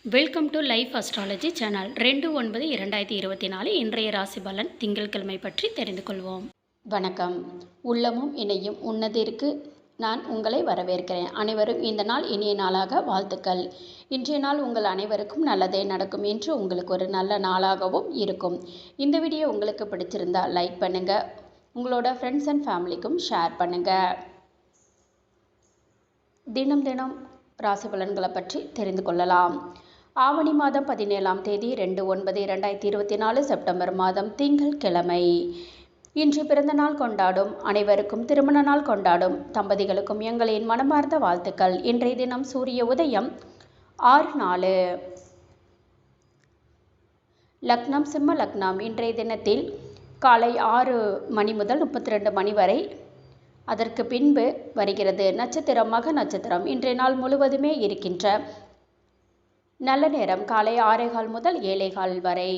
Welcome to life astrology channel 2/9/2024 இன்றைய ராசி பலன் திங்கட்கிழமை பற்றி தெரிந்து கொள்வோம். வணக்கம். உள்ளமும் இணையும் உன்னதிற்கு நான் உங்களை வரவேற்கிறேன். அனைவரும் இந்த நாள் இனிய நாளாக வாழ்த்துக்கள். இன்றைய நாள் உங்கள் அனைவருக்கும் நல்லதே நடக்கும் என்று உங்களுக்கு ஒரு நல்ல நாளாகவும் இருக்கும். இந்த வீடியோ உங்களுக்கு பிடிச்சிருந்தா லைக் பண்ணுங்கள், உங்களோட ஃப்ரெண்ட்ஸ் அண்ட் ஃபேமிலிக்கும் ஷேர் பண்ணுங்கள். தினம் ராசி பலன்களை பற்றி தெரிந்து கொள்ளலாம். ஆவணி மாதம் 17ஆம் தேதி 2/9/2024 செப்டம்பர் மாதம் திங்கட்கிழமை. இன்று பிறந்த நாள் கொண்டாடும் அனைவருக்கும், திருமண நாள் கொண்டாடும் தம்பதிகளுக்கும் எங்களின் மனமார்ந்த வாழ்த்துக்கள். இன்றைய தினம் சூரிய உதயம் 6:04. லக்னம் சிம்ம லக்னம். இன்றைய தினத்தில் காலை 6 மணி முதல் 32 மணி வரை, அதற்கு பின்பு வருகிறது நட்சத்திரம் மக நட்சத்திரம். இன்றைய நாள் முழுவதுமே இருக்கின்ற நல்ல நேரம் காலை 6:15 முதல் 7:15 வரை,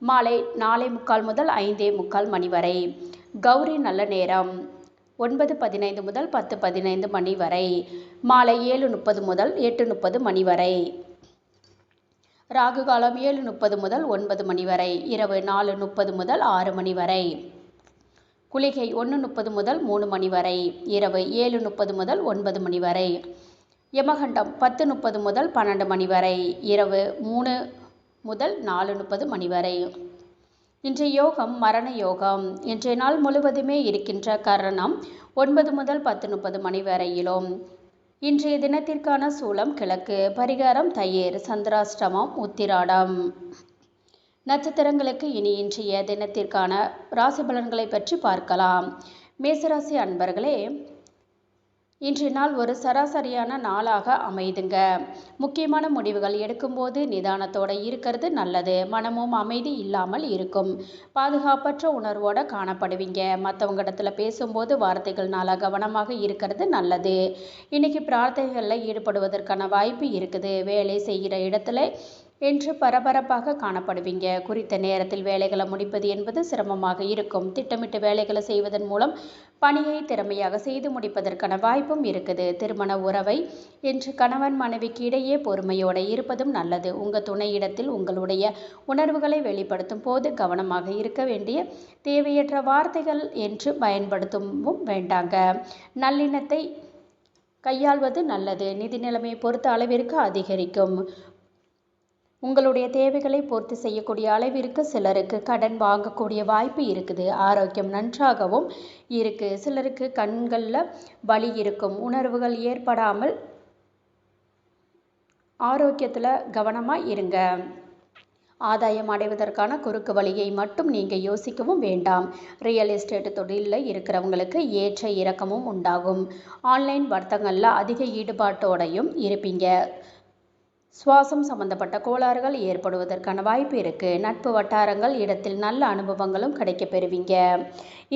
மாலை 4:45 முதல் 5:45 மணி வரை. கௌரி நல்ல நேரம் 9:15 முதல் 10:15 மணி வரை, மாலை 7:30 முதல் 8:30 மணி வரை. ராகு காலம் 7:30 முதல் 9 மணி வரை, இரவு 4:30 முதல் 6 மணி வரை. குளிகை 1:30 முதல் 3 மணி வரை, இரவு 7:30 முதல் 9 மணி வரை. யமகண்டம் 10:30 முதல் 12 மணி வரை, இரவு 3 முதல் 4:30 மணி வரை. இன்றைய யோகம் மரண யோகம். இன்றைய நாள் முழுவதுமே இருக்கின்ற கரணம் 9 முதல் 10:30 மணி வரையிலும். இன்றைய தினத்திற்கான சூலம் கிழக்கு. பரிகாரம் தயிர். சந்திராஷ்டமம் உத்திராடம். நட்சத்திரங்களுக்கு இனி இன்றைய தினத்திற்கான ராசி பலன்களை பற்றி பார்க்கலாம். மேசராசி அன்பர்களே, இன்றைய நாள் ஒரு சராசரியான நாளாக அமைதுங்க. முக்கியமான முடிவுகள் எடுக்கும்போது நிதானத்தோடு இருக்கிறது நல்லது. மனமும் அமைதி இல்லாமல் இருக்கும். பாதுகாப்பற்ற உணர்வோடு காணப்படுவீங்க. மற்றவங்க இடத்துல பேசும்போது வார்த்தைகள்னால கவனமாக இருக்கிறது நல்லது. இன்றைக்கி பிரார்த்தனைகளில் ஈடுபடுவதற்கான வாய்ப்பு இருக்குது. வேலை செய்கிற இடத்துல என்று பரபரப்பாக காணப்படுவீங்க. குறித்த நேரத்தில் வேலைகளை முடிப்பது என்பது சிரமமாக இருக்கும். திட்டமிட்டு வேலைகளை செய்வதன் மூலம் பணியை திறமையாக செய்து முடிப்பதற்கான வாய்ப்பும் இருக்குது. திருமண உறவை என்று கணவன் மனைவிக்கு இடையே பொறுமையோடு இருப்பதும் நல்லது. உங்கள் துணையிடத்தில் உங்களுடைய உணர்வுகளை வெளிப்படுத்தும் போது கவனமாக இருக்க வேண்டிய, தேவையற்ற வார்த்தைகள் என்று பயன்படுத்தவும் வேண்டாங்க. நல்லிணத்தை கையாள்வது நல்லது. நிதி நிலைமையை பொறுத்த அளவிற்கு அதிகரிக்கும். உங்களுடைய தேவைகளை பூர்த்தி செய்யக்கூடிய அளவிற்கு சிலருக்கு கடன் வாங்கக்கூடிய வாய்ப்பு இருக்குது. ஆரோக்கியம் நன்றாகவும் இருக்குது. சிலருக்கு கண்களில் வலி இருக்கும். உணர்வுகள் ஏற்படாமல் ஆரோக்கியத்தில் கவனமாக இருங்க. ஆதாயம் அடைவதற்கான குறுக்கு வழியை மட்டும் நீங்கள் யோசிக்கவும் வேண்டாம். ரியல் எஸ்டேட் தொழிலில் இருக்கிறவங்களுக்கு ஏற்ற இறக்கமும் உண்டாகும். ஆன்லைன் வர்த்தகங்களில் அதிக ஈடுபாட்டோடையும் இருப்பீங்க. சுவாசம் சம்பந்தப்பட்ட கோளாறுகள் ஏற்படுவதற்கான வாய்ப்பு இருக்குது. நட்பு வட்டாரங்கள் இடத்தில் நல்ல அனுபவங்களும் கிடைக்க பெறுவீங்க.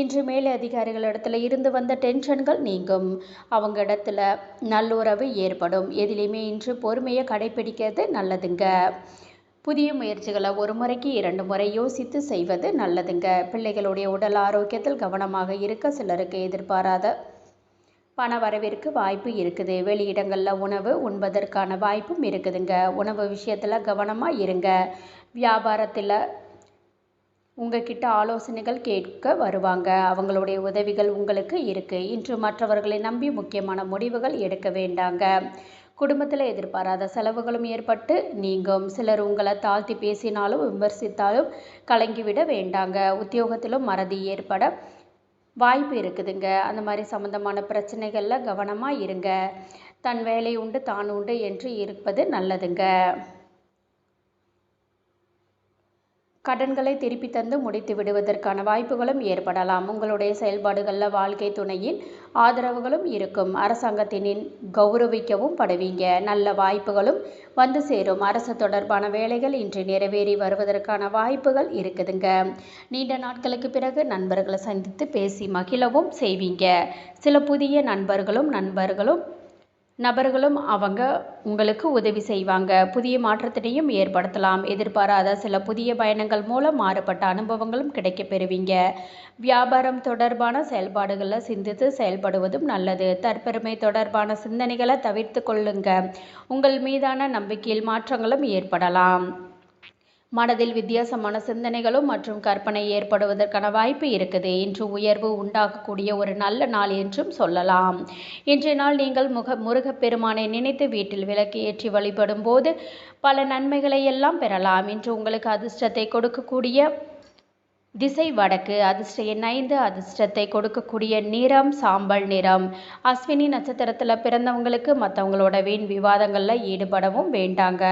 இன்று மேலே அதிகாரிகள் இடத்துல இருந்து வந்த டென்ஷன்கள் நீங்கும். அவங்க இடத்துல நல்லுறவு ஏற்படும். எதிலையுமே இன்று பொறுமையை கடைபிடிக்கிறது நல்லதுங்க. புதிய முயற்சிகளை ஒரு முறைக்கு 2 முறை யோசித்து செய்வது நல்லதுங்க. பிள்ளைகளுடைய உடல் ஆரோக்கியத்தில் கவனமாக இருக்க சிலருக்கு எதிர்பாராத பண வரவிற்கு வாய்ப்பு இருக்குது. வெளியிடங்களில் உணவு உண்பதற்கான வாய்ப்பும் இருக்குதுங்க. உணவு விஷயத்தில் கவனமாக இருங்க. வியாபாரத்தில் உங்ககிட்ட ஆலோசனைகள் கேட்க வருவாங்க. அவங்களுடைய உதவிகள் உங்களுக்கு இருக்குது. இன்று மற்றவர்களை நம்பி முக்கியமான முடிவுகள் எடுக்க வேண்டாங்க. குடும்பத்தில் எதிர்பாராத செலவுகளும் ஏற்பட்டு நீங்கும். சிலர் உங்களை தாழ்த்தி பேசினாலும் விமர்சித்தாலும் கலங்கிவிட வேண்டாங்க. உத்தியோகத்திலும் மறதி ஏற்பட வாய்ப்பு இருக்குதுங்க. அந்த மாதிரி சம்மந்தமான பிரச்சனைகளில் கவனமாக இருங்க. தன் வேலை உண்டு தான் உண்டு என்று இருப்பது நல்லதுங்க. கடன்களை திருப்பி தந்து முடித்து விடுவதற்கான வாய்ப்புகளும் ஏற்படலாம். உங்களுடைய செயல்பாடுகளில் வாழ்க்கை துணையின் ஆதரவுகளும் இருக்கும். அரசாங்கத்தினின் கௌரவிக்கவும் படுவீங்க. நல்ல வாய்ப்புகளும் வந்து சேரும். அரசு தொடர்பான வேலைகள் இன்று நிறைவேறி வருவதற்கான வாய்ப்புகள் இருக்குதுங்க. நீண்ட நாட்களுக்கு பிறகு நண்பர்களை சந்தித்து பேசி மகிழவும் செய்வீங்க. சில புதிய நண்பர்களும் நபர்களும் அவங்க உங்களுக்கு உதவி செய்வாங்க. புதிய மாற்றத்தினையும் ஏற்படுத்தலாம். எதிர்பாராத சில புதிய பயணங்கள் மூலம் மாறுபட்ட அனுபவங்களும் கிடைக்கப் பெறுவீங்க. வியாபாரம் தொடர்பான செயல்பாடுகளில் சிந்தித்து செயல்படுவதும் நல்லது. தற்பெருமை தொடர்பான சிந்தனைகளை தவிர்த்து கொள்ளுங்க. உங்கள் மீதான நம்பிக்கையில் மாற்றங்களும் ஏற்படலாம். மனதில் வித்தியாசமான சிந்தனைகளும் மற்றும் கற்பனை ஏற்படுவதற்கான வாய்ப்பு இருக்குது. இன்று உயர்வு உண்டாகக்கூடிய ஒரு நல்ல நாள் என்றும் சொல்லலாம். இன்றைய நாள் நீங்கள் முருகப்பெருமானை நினைத்து வீட்டில் விளக்கு ஏற்றி வழிபடும் போது பல நன்மைகளை எல்லாம் பெறலாம். இன்று உங்களுக்கு அதிர்ஷ்டத்தை கொடுக்கக்கூடிய திசை வடக்கு. அதிர்ஷ்ட எண் 5. அதிர்ஷ்டத்தை கொடுக்கக்கூடிய நிறம் சாம்பல் நிறம். அஸ்வினி நட்சத்திரத்தில் பிறந்தவங்களுக்கு மற்றவங்களோட வீண் விவாதங்களில் ஈடுபடவும் வேண்டாங்க.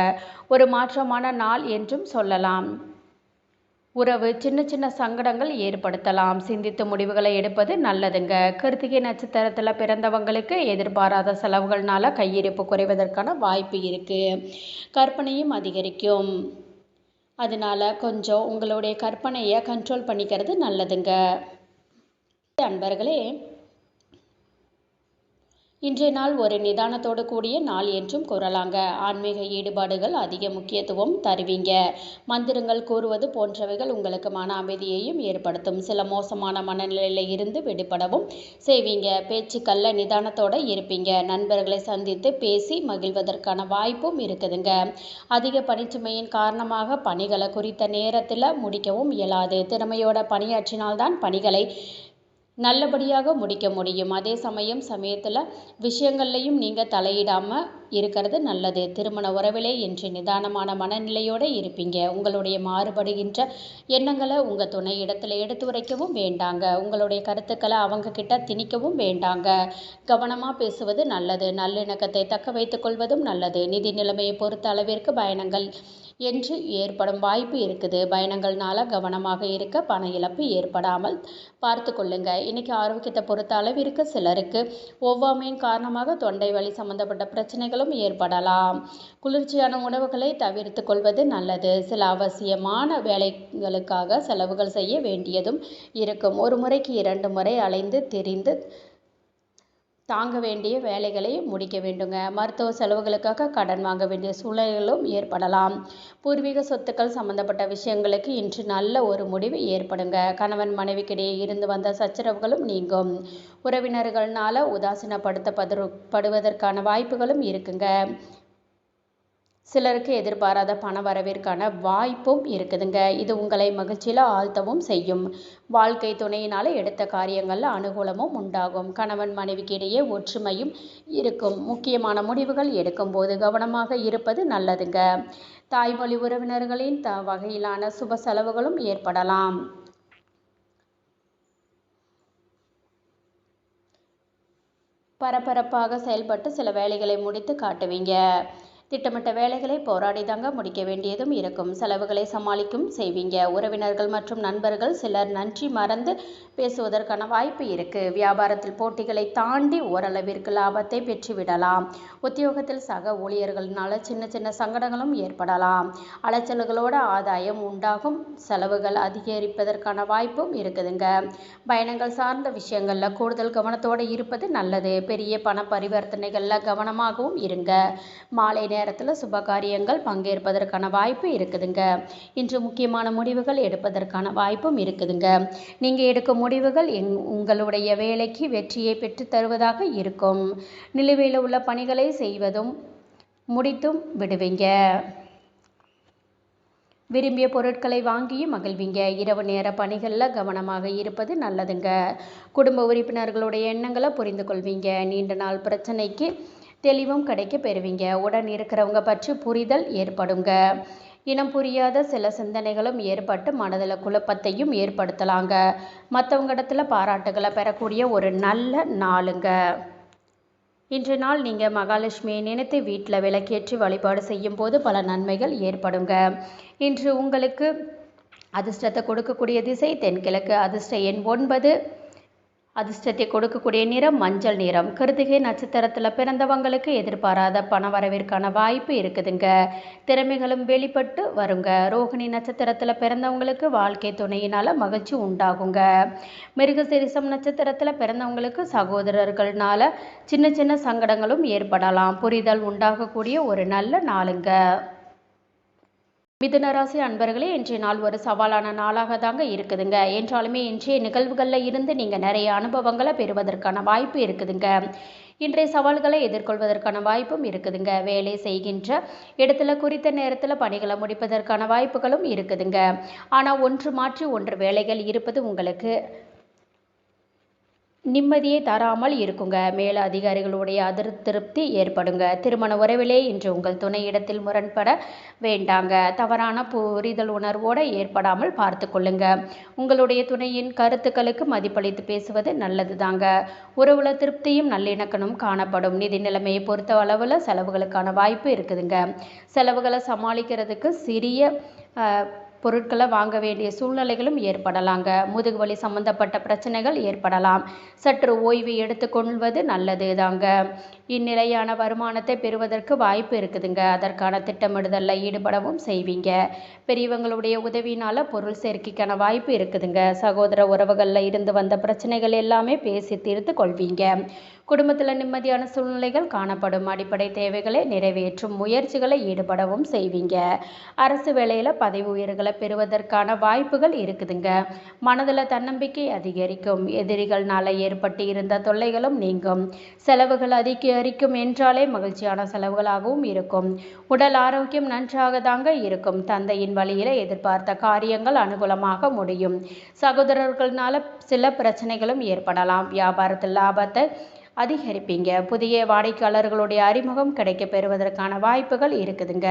ஒரு மாற்றமான நாள் என்றும் சொல்லலாம். உறவு சின்ன சின்ன சங்கடங்கள் ஏற்படுத்தலாம். சிந்தித்து முடிவுகளை எடுப்பது நல்லதுங்க. கிருத்திகை நட்சத்திரத்தில் பிறந்தவங்களுக்கு எதிர்பாராத செலவுகள்னால கையிருப்பு குறைவதற்கான வாய்ப்பு இருக்குது. கற்பனையும் அதிகரிக்கும். அதனால கொஞ்சம் உங்களுடைய கற்பனையை கண்ட்ரோல் பண்ணிக்கிறது நல்லதுங்க. அன்பர்களே, இன்றைய நாள் ஒரு நிதானத்தோடு கூடிய நாள் என்றும் கூறலாங்க. ஆன்மீக ஈடுபாடுகள் அதிக முக்கியத்துவம் தருவீங்க. மந்திரங்கள் கூறுவது போன்றவைகள் உங்களுக்கு மன அமைதியையும் ஏற்படுத்தும். சில மோசமான மனநிலையில இருந்து விடுபடவும் செய்வீங்க. பேச்சுக்கல்ல நிதானத்தோடு இருப்பீங்க. நண்பர்களை சந்தித்து பேசி மகிழ்வதற்கான வாய்ப்பும் இருக்குதுங்க. அதிக பணிச்சுமையின் காரணமாக பணிகளை குறித்த நேரத்தில் முடிக்கவும் இயலாது. திறமையோட பணியாற்றினால்தான் பணிகளை நல்லபடியாக முடிக்க முடியும். அதே சமயத்தில் விஷயங்கள்லையும் நீங்கள் தலையிடாமல் இருக்கிறது நல்லது. திருமண உறவிலே இன்று நிதானமான மனநிலையோடு இருப்பீங்க. உங்களுடைய மாறுபடுகின்ற எண்ணங்களை உங்கள் துணை இடத்துல எடுத்து உரைக்கவும் வேண்டாங்க. உங்களுடைய கருத்துக்களை அவங்க கிட்ட திணிக்கவும் வேண்டாங்க. கவனமாக பேசுவது நல்லது. நல்லிணக்கத்தை தக்க வைத்துக் கொள்வதும் நல்லது. நிதி நிலைமையை பொறுத்த அளவிற்கு பயணங்கள் என்று ஏற்படும் வாய்ப்பு இருக்குது. பயணங்கள்னால கவனமாக இருக்க பண இழப்பு ஏற்படாமல் பார்த்து கொள்ளுங்க. இன்னைக்கு ஆரோக்கியத்தை பொறுத்த அளவிற்கு சிலருக்கு ஒவ்வாமையின் காரணமாக தொண்டை வலி சம்பந்தப்பட்ட பிரச்சனைகளும் ஏற்படலாம். குளிர்ச்சியான உணவுகளை தவிர்த்து கொள்வது நல்லது. சில அவசியமான வேலைகளுக்காக செலவுகள் செய்ய வேண்டியதும் இருக்கும். ஒரு முறைக்கு 2 முறை அலைந்து திரிந்து தாங்க வேண்டிய வேலைகளை முடிக்க வேண்டுங்க. மருத்துவ செலவுகளுக்காக கடன் வாங்க வேண்டிய சூழல்களும் ஏற்படலாம். பூர்வீக சொத்துக்கள் சம்பந்தப்பட்ட விஷயங்களுக்கு இன்று நல்ல ஒரு முடிவு ஏற்படுங்க. கணவன் மனைவிக்கிடையே இருந்து வந்த சச்சரவுகளும் நீங்கும். உறவினர்களால் உதாசீனப்படுத்தப்படுவதற்கான வாய்ப்புகளும் இருக்குங்க. சிலருக்கு எதிர்பாராத பண வரவிற்கான வாய்ப்பும் இருக்குதுங்க. இது உங்களை மகிழ்ச்சியில் ஆழ்த்தவும் செய்யும். வாழ்க்கை துணையினால் எடுத்த காரியங்களில் அனுகூலமும் உண்டாகும். கணவன் மனைவிக்கு இடையே ஒற்றுமையும் இருக்கும். முக்கியமான முடிவுகள் எடுக்கும் போது கவனமாக இருப்பது நல்லதுங்க. தாய்மொழி உறவினர்களின் வகையிலான சுப செலவுகளும் ஏற்படலாம். பரபரப்பாக செயல்பட்டு சில வேலைகளை முடித்து காட்டுவீங்க. திட்டமிட்ட வேலைகளை போராடி தாங்க முடிக்க வேண்டியதும் இருக்கும். செலவுகளை சமாளிக்கும் செய்வீங்க. உறவினர்கள் மற்றும் நண்பர்கள் சிலர் நன்றி மறந்து பேசுவதற்கான வாய்ப்பு இருக்கு. வியாபாரத்தில் போட்டிகளை தாண்டி ஓரளவிற்கு லாபத்தை பெற்றுவிடலாம். உத்தியோகத்தில் சக ஊழியர்களால் சின்ன சின்ன சங்கடங்களும் ஏற்படலாம். அலைச்சல்களோட ஆதாயம் உண்டாகும். செலவுகள் அதிகரிப்பதற்கான வாய்ப்பும் இருக்குதுங்க. பயணங்கள் சார்ந்த விஷயங்களில் கூடுதல் கவனத்தோடு இருப்பது நல்லது. பெரிய பண பரிவர்த்தனைகளில் கவனமாகவும் இருங்க. மாலை நேரத்தில் சுபகாரியங்கள் பங்கேற்பதற்கான வாய்ப்பு இருக்குதுங்க. இன்று முக்கியமான முடிவுகள் எடுப்பதற்கான வாய்ப்பும் இருக்குதுங்க. நீங்கள் எடுக்கும் முடிவுகள் உங்களுடைய வேலைக்கு வெற்றியை பெற்று தருவதாக இருக்கும். நிலுவையில் உள்ள பணிகளை செய்வதும் முடித்தும் விடுவீங்க. விரும்பிய பொருட்களை வாங்கியும் மகிழ்வீங்க. இரவு நேர பணிகளில் கவனமாக இருப்பது நல்லதுங்க. குடும்ப உறுப்பினர்களுடைய எண்ணங்களை புரிந்து கொள்வீங்க. நீண்ட நாள் பிரச்சனைக்கு தெளிவும் கிடைக்க பெறுவீங்க. உடன் இருக்கிறவங்க பற்றி புரிதல் ஏற்படுங்க. இனம் புரியாத சில சிந்தனைகளும் ஏற்பட்டு மனதில் குழப்பத்தையும் ஏற்படுத்தலாங்க. மற்றவங்க இடத்துல பாராட்டுகளை பெறக்கூடிய ஒரு நல்ல நாளுங்க. இன்று நாள் நீங்கள் மகாலட்சுமியை நினைத்து வீட்டில் விளக்கேற்றி வழிபாடு செய்யும் போது பல நன்மைகள் ஏற்படுங்க. இன்று உங்களுக்கு அதிர்ஷ்டத்தை கொடுக்கக்கூடிய திசை தென்கிழக்கு. அதிர்ஷ்ட எண் 9. அதிர்ஷ்டத்தை கொடுக்கக்கூடிய நிறம் மஞ்சள் நிறம். கிருத்திகை நட்சத்திரத்தில் பிறந்தவங்களுக்கு எதிர்பாராத பண வரவிற்கான வாய்ப்பு இருக்குதுங்க. திறமைகளும் வெளிப்பட்டு வருங்க. ரோகிணி நட்சத்திரத்தில் பிறந்தவங்களுக்கு வாழ்க்கை துணையினால் மகிழ்ச்சி உண்டாகுங்க. மிருகசீரிஷம் நட்சத்திரத்தில் பிறந்தவங்களுக்கு சகோதரர்களால் சின்ன சின்ன சங்கடங்களும் ஏற்படலாம். புரிதல் உண்டாகக்கூடிய ஒரு நல்ல நாளுங்க. மிதுன ராசி அன்பர்களே, இன்றைய நாள் ஒரு சவாலான நாளாக தாங்க இருக்குதுங்க. என்றாலுமே இன்றைய நிகழ்வுகளில் இருந்து நீங்கள் நிறைய அனுபவங்களை பெறுவதற்கான வாய்ப்பு இருக்குதுங்க. இன்றைய சவால்களை எதிர்கொள்வதற்கான வாய்ப்பும் இருக்குதுங்க. வேலை செய்கின்ற இடத்துல குறித்த நேரத்தில் பணிகளை முடிப்பதற்கான வாய்ப்புகளும் இருக்குதுங்க. ஆனால் ஒன்று மாற்றி ஒன்று வேலைகள் இருப்பது உங்களுக்கு நிம்மதியை தராமல் இருக்குங்க. மேல அதிகாரிகளுடைய அதிருப்தி ஏற்படுங்க. திருமண உறவிலே இன்று உங்கள் துணையிடத்தில் முரண்பட வேண்டாங்க. தவறான புரிதல் உணர்வோடு ஏற்படாமல் பார்த்து கொள்ளுங்க. உங்களுடைய துணையின் கருத்துக்களுக்கு மதிப்பளித்து பேசுவது நல்லது தாங்க. உறவுல திருப்தியும் நல்லிணக்கமும் காணப்படும். நிதி நிலைமையை பொறுத்த அளவில் செலவுகளுக்கான வாய்ப்பு இருக்குதுங்க. செலவுகளை சமாளிக்கிறதுக்கு சிறிய பொருட்களை வாங்க வேண்டிய சூழ்நிலைகளும் ஏற்படலாங்க. முதுகுவலி சம்பந்தப்பட்ட பிரச்சனைகள் ஏற்படலாம். சற்று ஓய்வு எடுத்துக்கொள்வது நல்லது தாங்க. இந்நிலையான வருமானத்தை பெறுவதற்கு வாய்ப்பு இருக்குதுங்க. அதற்கான திட்டமிடுதலில் ஈடுபடவும் செய்வீங்க. பெரியவங்களுடைய உதவினால் பொருள் சேர்க்கைக்கான வாய்ப்பு இருக்குதுங்க. சகோதர உறவுகளில் இருந்து வந்த பிரச்சனைகள் எல்லாமே பேசி தீர்த்து கொள்வீங்க. குடும்பத்தில் நிம்மதியான சூழ்நிலைகள் காணப்படும். அடிப்படை தேவைகளை நிறைவேற்றும் முயற்சிகளை ஈடுபடவும் செய்வீங்க. அரசு வேலையில் பதவி உயர்வுகளை பெறுவதற்கான வாய்ப்புகள் இருக்குதுங்க. மனதில் தன்னம்பிக்கை அதிகரிக்கும். எதிரிகள்னால ஏற்பட்டு இருந்த தொல்லைகளும் நீங்கும். செலவுகள் அதிகரிக்கும் என்றாலே மகிழ்ச்சியான செலவுகளாகவும் இருக்கும். உடல் ஆரோக்கியம் நன்றாக தாங்க இருக்கும். தந்தையின் வழியில் எதிர்பார்த்த காரியங்கள் அனுகூலமாக முடியும். சகோதரர்களால் சில பிரச்சனைகளும் ஏற்படலாம். வியாபாரத்தில் லாபத்தை அதிகரிப்பீங்க. புதிய வாடிக்கையாளர்களுடைய அறிமுகம் கிடைக்க பெறுவதற்கான வாய்ப்புகள் இருக்குதுங்க.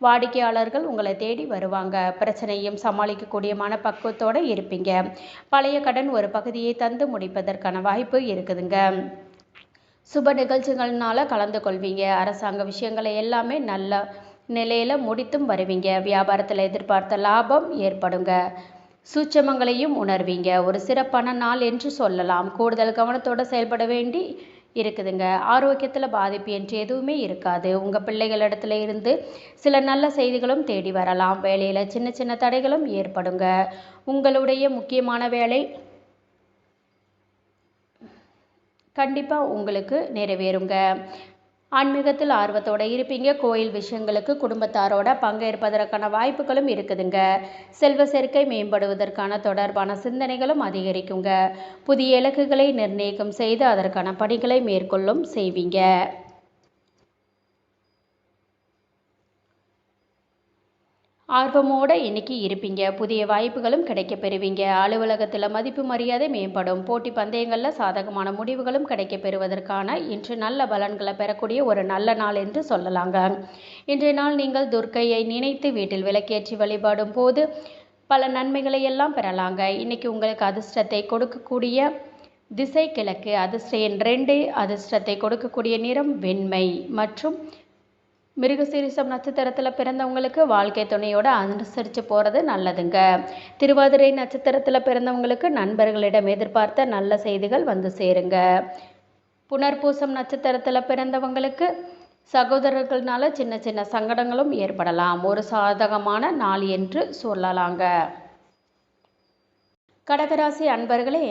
வாடிக்கையாளர்கள் உங்களை தேடி வருவாங்க. பிரச்சனையும் சமாளிக்கக்கூடிய மனப்பக்குவத்தோடு இருப்பீங்க. பழைய கடன் ஒரு பகுதியை தந்து முடிப்பதற்கான வாய்ப்பு இருக்குதுங்க. சுப நிகழ்ச்சிகள்னால கலந்து கொள்வீங்க. அரசாங்க விஷயங்களை எல்லாமே நல்ல நிலையில முடித்தும் வருவீங்க. வியாபாரத்தில் எதிர்பார்த்த லாபம் ஏற்படுங்க. சூட்சமங்களையும் உணர்வீங்க. ஒரு சிறப்பான நாள் என்று சொல்லலாம். கூடுதல் கவனத்தோடு செயல்பட வேண்டி இருக்குதுங்க. ஆரோக்கியத்தில் பாதிப்பு என்று எதுவுமே இருக்காது. உங்கள் பிள்ளைகளிடத்துல இருந்து சில நல்ல செய்திகளும் தேடி வரலாம். வேலையில் சின்ன சின்ன தடைகளும் ஏற்படுங்க. உங்களுடைய முக்கியமான வேலை கண்டிப்பாக உங்களுக்கு நிறைவேறுங்க. ஆன்மீகத்தில் ஆர்வத்தோடு இருப்பீங்க. கோயில் விஷயங்களுக்கு குடும்பத்தாரோட பங்கேற்பதற்கான வாய்ப்புகளும் இருக்குதுங்க. செல்வ சேர்க்கை மேம்படுவதற்கான தொடர்பான சிந்தனைகளும் அதிகரிக்குங்க. புதிய இலக்குகளை நிர்ணயிக்கும் செய்து அதற்கான பணிகளை மேற்கொள்ளும் செய்வீங்க. ஆர்வமோடு இன்னைக்கு இருப்பீங்க. புதிய வாய்ப்புகளும் கிடைக்க பெறுவீங்க. அலுவலகத்தில் மதிப்பு மரியாதை மேம்படும். போட்டி பந்தயங்களில் சாதகமான முடிவுகளும் கிடைக்க பெறுவதற்கான இன்று நல்ல பலன்களை பெறக்கூடிய ஒரு நல்ல நாள் என்று சொல்லலாங்க. இன்றைய நாள் நீங்கள் துர்க்கையை நினைத்து வீட்டில் விளக்கேற்றி வழிபாடும் போது பல நன்மைகளை எல்லாம் பெறலாங்க. இன்னைக்கு உங்களுக்கு அதிர்ஷ்டத்தை கொடுக்கக்கூடிய திசை கிழக்கு. அதிர்ஷ்ட எண் 2. அதிர்ஷ்டத்தை கொடுக்கக்கூடிய நிறம் வெண்மை மற்றும் மிருகசீரிஷம் நட்சத்திரத்தில் பிறந்தவங்களுக்கு வாழ்க்கை துணையோடு அனுசரித்து போகிறது நல்லதுங்க. திருவாதிரை நட்சத்திரத்தில் பிறந்தவங்களுக்கு நண்பர்களிடம் எதிர்பார்த்த நல்ல செய்திகள் வந்து சேருங்க. புனர்பூசம் நட்சத்திரத்தில் பிறந்தவங்களுக்கு சகோதரர்களால் சின்ன சின்ன சங்கடங்களும் ஏற்படலாம். ஒரு சாதகமான நாள் என்று சொல்லலாங்க. கடகராசி அன்பர்களே,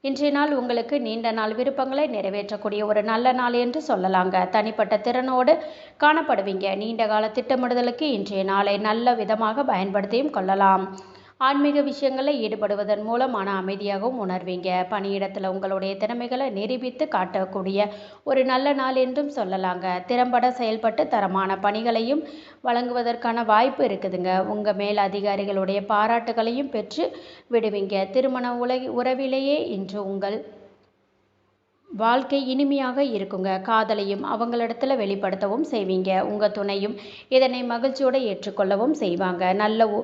இன்றைய நாள் உங்களுக்கு நீண்ட நாள் விருப்பங்களை நிறைவேற்றக்கூடிய ஒரு நல்ல நாள் என்று சொல்லலாங்க. தனிப்பட்ட திறனோடு காணப்படுவீங்க. நீண்ட கால திட்டமிடுதலுக்கு இன்றைய நாளை நல்ல விதமாக பயன்படுத்தியும் கொள்ளலாம். ஆன்மீக விஷயங்களில் ஈடுபடுவதன் மூலம் மன அமைதியாகவும் உணர்வீங்க. பணியிடத்தில் உங்களுடைய திறமைகளை நிரூபித்து காட்டக்கூடிய ஒரு நல்ல நாள் என்றும் சொல்லலாங்க. திறம்பட செயல்பட்டு தரமான பணிகளையும் வழங்குவதற்கான வாய்ப்பு இருக்குதுங்க. உங்கள் மேல் அதிகாரிகளுடைய பாராட்டுகளையும் பெற்று விடுவீங்க. திருமண உறவிலேயே இன்று உங்கள் வாழ்க்கை இனிமையாக இருக்குங்க. காதலையும் அவங்களிடத்துல வெளிப்படுத்தவும் செய்வீங்க. உங்கள் துணையும் இதனை மகிழ்ச்சியோடு ஏற்றுக்கொள்ளவும் செய்வாங்க. நல்ல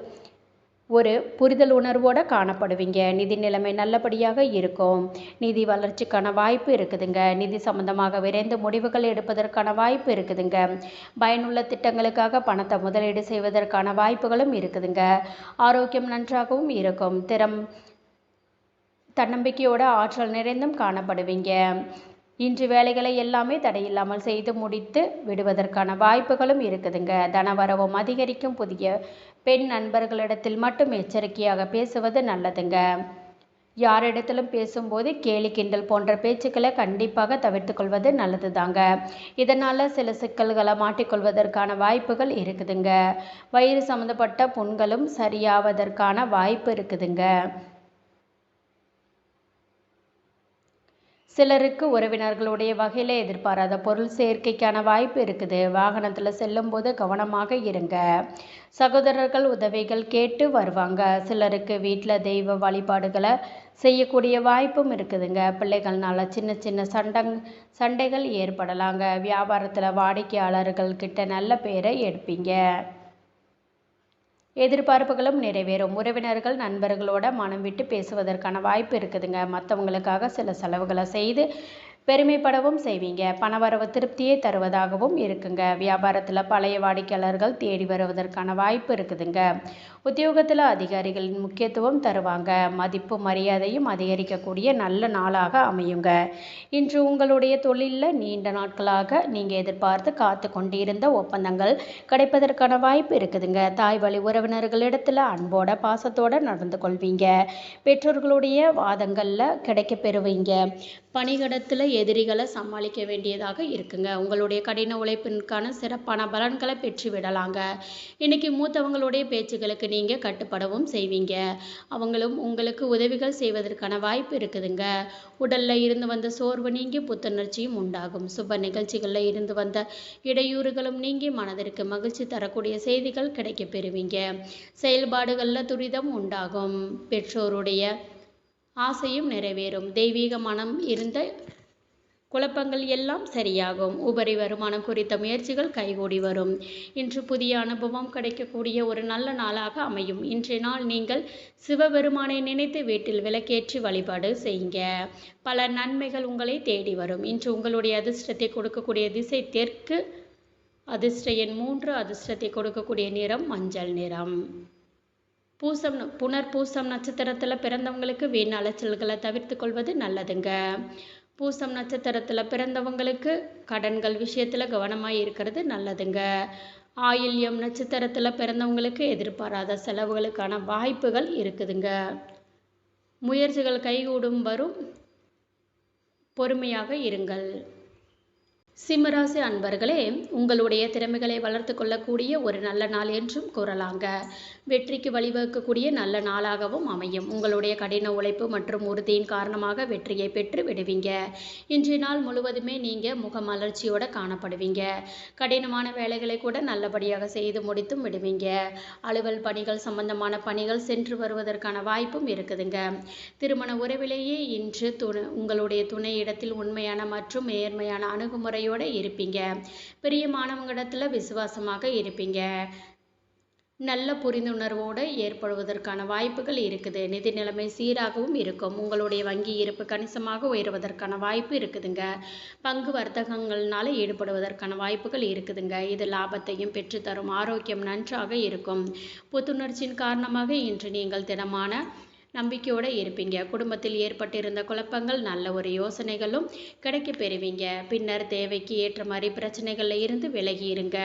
ஒரு புரிதல் உணர்வோடு காணப்படுவீங்க. நிதி நிலைமை நல்லபடியாக இருக்கும். நிதி வளர்ச்சிக்கான வாய்ப்பு இருக்குதுங்க. நிதி சம்பந்தமாக விரைந்து முடிவுகள் எடுப்பதற்கான வாய்ப்பு இருக்குதுங்க. பயனுள்ள திட்டங்களுக்காக பணத்தை முதலீடு செய்வதற்கான வாய்ப்புகளும் இருக்குதுங்க. ஆரோக்கியம் நன்றாகவும் இருக்கும். தன்னம்பிக்கையோட ஆற்றல் நிறைந்தும் காணப்படுவீங்க. இன்று வேலைகளை எல்லாமே தடையில்லாமல் செய்து முடித்து விடுவதற்கான வாய்ப்புகளும் இருக்குதுங்க. தனவரவும் அதிகரிக்கும். புதிய பெண் நண்பர்களிடத்தில் மட்டும் எச்சரிக்கையாக பேசுவது நல்லதுங்க. யாரிடத்திலும் பேசும்போது கேலி கிண்டல் போன்ற பேச்சுக்களை கண்டிப்பாக தவிர்த்து கொள்வது நல்லது தாங்க. இதனால் சில சிக்கல்களை மாட்டிக்கொள்வதற்கான வாய்ப்புகள் இருக்குதுங்க. வயிறு சம்மந்தப்பட்ட புண்களும் சரியாவதற்கான வாய்ப்பு இருக்குதுங்க. சிலருக்கு உறவினர்களுடைய வகையில் எதிர்பாராத பொருள் சேர்க்கைக்கான வாய்ப்பு இருக்குது. வாகனத்தில் செல்லும்போது கவனமாக இருங்க. சகோதரர்கள் உதவிகள் கேட்டு வருவாங்க. சிலருக்கு வீட்டில் தெய்வ வழிபாடுகளை செய்யக்கூடிய வாய்ப்பும் இருக்குதுங்க. பிள்ளைகள்னால சின்ன சின்ன சண்டைகள் ஏற்படலாங்க. வியாபாரத்தில் வாடிக்கையாளர்கள் கிட்ட நல்ல பேரை எடுப்பீங்க. எதிர்பார்ப்புகளும் நிறைவேறும். உறவினர்கள் நண்பர்களோட மனம் விட்டு பேசுவதற்கான வாய்ப்பு இருக்குதுங்க. மற்றவங்களுக்காக சில செலவுகளை செய்து பெருமைப்படவும் செய்வீங்க. பணவரவு திருப்தியை தருவதாகவும் இருக்குங்க. வியாபாரத்தில் பழைய வாடிக்கையாளர்கள் தேடி வருவதற்கான வாய்ப்பு இருக்குதுங்க. உத்தியோகத்தில் அதிகாரிகளின் முக்கியத்துவம் தருவாங்க. மதிப்பு மரியாதையும் அதிகரிக்கக்கூடிய நல்ல நாளாக அமையுங்க. இன்று உங்களுடைய தொழிலில் நீண்ட நாட்களாக நீங்கள் எதிர்பார்த்து காத்து கொண்டிருந்த ஒப்பந்தங்கள் கிடைப்பதற்கான வாய்ப்பு இருக்குதுங்க. தாய் வழி உறவினர்களிடத்தில் அன்போட பாசத்தோட நடந்து கொள்வீங்க. பெற்றோர்களுடைய வாதங்களில் கிடைக்க பெறுவீங்க. பணியிடத்தில் எதிரிகளை சமாளிக்க வேண்டியதாக இருக்குங்க. உங்களுடைய கடின உழைப்பிற்கான சிறப்பான பலன்களை பெற்று விடலாங்க. இன்னைக்கு மூத்தவங்களுடைய பேச்சுகளுக்கு நீங்கள் கட்டுப்படவும் செய்வீங்க. அவங்களும் உங்களுக்கு உதவிகள் செய்வதற்கான வாய்ப்பு இருக்குதுங்க. உடலில் இருந்து வந்த சோர்வு நீங்கி புத்துணர்ச்சியும் உண்டாகும். சுப நிகழ்ச்சிகளில் இருந்து வந்த இடையூறுகளும் நீங்கி மனதிற்கு மகிழ்ச்சி தரக்கூடிய செய்திகள் கிடைக்க பெறுவீங்க. செயல்பாடுகளில் துரிதம் உண்டாகும். பெற்றோருடைய ஆசையும் நிறைவேறும். தெய்வீக மனம் இருந்த குழப்பங்கள் எல்லாம் சரியாகும். உபரி வருமானம் குறித்த முயற்சிகள் கைகூடி வரும். இன்று புதிய அனுபவம் கிடைக்கக்கூடிய ஒரு நல்ல நாளாக அமையும். இன்றைய நாள் நீங்கள் சிவபெருமானை நினைத்து வீட்டில் விளக்கேற்றி வழிபாடு செய்யுங்க. பல நன்மைகள் உங்களை தேடி வரும். இன்று உங்களுடைய அதிர்ஷ்டத்தை கொடுக்கக்கூடிய திசை தெற்கு. அதிர்ஷ்ட எண் 3. அதிர்ஷ்டத்தை கொடுக்கக்கூடிய நிறம் மஞ்சள் நிறம். புனர்பூசம் நட்சத்திரத்தில் பிறந்தவங்களுக்கு வீண் அலைச்சல்களை தவிர்த்து கொள்வது நல்லதுங்க. பூசம் நட்சத்திரத்தில் பிறந்தவங்களுக்கு கடன்கள் விஷயத்தில் கவனமாக இருக்கிறது நல்லதுங்க. ஆயில்யம் நட்சத்திரத்தில் பிறந்தவங்களுக்கு எதிர்பாராத செலவுகளுக்கான வாய்ப்புகள் இருக்குதுங்க. முயற்சிகள் கைகூடும் வரும். பொறுமையாக இருங்கள். சிம்மராசி அன்பர்களே, உங்களுடைய திறமைகளை வளர்த்து கொள்ளக்கூடிய ஒரு நல்ல நாள் என்றும் கூறலாங்க. வெற்றிக்கு வழிவகுக்கக்கூடிய நல்ல நாளாகவும் அமையும். உங்களுடைய கடின உழைப்பு மற்றும் உறுதியின் காரணமாக வெற்றியை பெற்று விடுவீங்க. இன்றைய நாள் முழுவதுமே நீங்கள் முகமலர்ச்சியோட காணப்படுவீங்க. கடினமான வேலைகளை கூட நல்லபடியாக செய்து முடித்தும் விடுவீங்க. அலுவல் பணிகள் சம்பந்தமான பணிகள் சென்று வருவதற்கான வாய்ப்பும் இருக்குதுங்க. திருமண உறவிலேயே இன்று உங்களுடைய துணை இடத்தில் உண்மையான மற்றும் நேர்மையான அணுகுமுறை இருப்பீங்க. பிரியமானவங்களிடத்துல விசுவாசமாக இருப்பீங்க. நல்ல புரிந்துணர்வோடு ஏற்படுவதற்கான வாய்ப்புகள் இருக்குது. நிதி நிலைமை சீராகவும் இருக்கும். உங்களுடைய வங்கி இருப்பு கணிசமாக உயர்வதற்கான வாய்ப்பு இருக்குதுங்க. பங்கு வர்த்தகங்கள்னால ஈடுபடுவதற்கான வாய்ப்புகள் இருக்குதுங்க. இது லாபத்தையும் பெற்றுத்தரும். ஆரோக்கியம் நன்றாக இருக்கும். புத்துணர்ச்சியின் காரணமாக இன்று நீங்கள் திடமான நம்பிக்கையோடு இருப்பீங்க. குடும்பத்தில் ஏற்பட்டிருந்த குழப்பங்கள் நல்ல ஒரு யோசனைகளும் கிடைக்க பெறுவீங்க. பின்னர் தேவைக்கு ஏற்ற மாதிரி பிரச்சனைகளில் இருந்து விலகி இருங்க.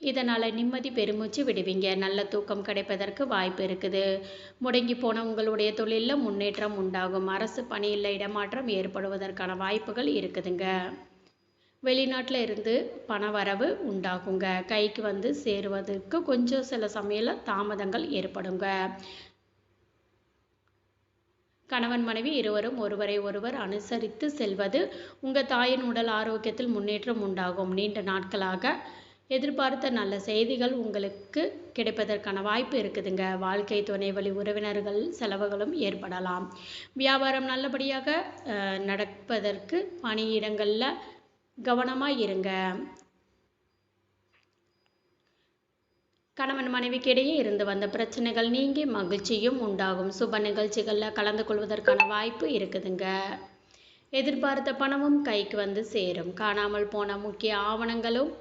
இதனால் நிம்மதி பெருமூச்சு விடுவீங்க. நல்ல தூக்கம் கிடைப்பதற்கு வாய்ப்பு இருக்குது. முடங்கி போன உங்களுடைய தொழிலில் முன்னேற்றம் உண்டாகும். அரசு பணியில் இடமாற்றம் ஏற்படுவதற்கான வாய்ப்புகள் இருக்குதுங்க. வெளிநாட்டில் இருந்து பண வரவு உண்டாகுங்க. கைக்கு சேருவதற்கு கொஞ்சம் சில சமயம் தாமதங்கள் ஏற்படுங்க. கணவன் மனைவி இருவரும் ஒருவரை ஒருவர் அனுசரித்து செல்வது உங்கள் தாயின் உடல் ஆரோக்கியத்தில் முன்னேற்றம் உண்டாகும். நீண்ட நாட்களாக எதிர்பார்த்த நல்ல செய்திகள் உங்களுக்கு கிடைப்பதற்கான வாய்ப்பு இருக்குதுங்க. வாழ்க்கை துணை வழி உறவினர்கள் செலவுகளும் ஏற்படலாம். வியாபாரம் நல்லபடியாக நடப்பதற்கு பணியிடங்களில் கவனமாக இருங்க. கணவன் மனைவிக்கு இடையே இருந்து வந்த பிரச்சனைகள் நீங்கி மகிழ்ச்சியும் உண்டாகும். சுப நிகழ்ச்சிகளில் கலந்து கொள்வதற்கான வாய்ப்பு இருக்குதுங்க. எதிர்பார்த்த பணமும் கைக்கு சேரும். காணாமல் போன முக்கிய ஆவணங்களும்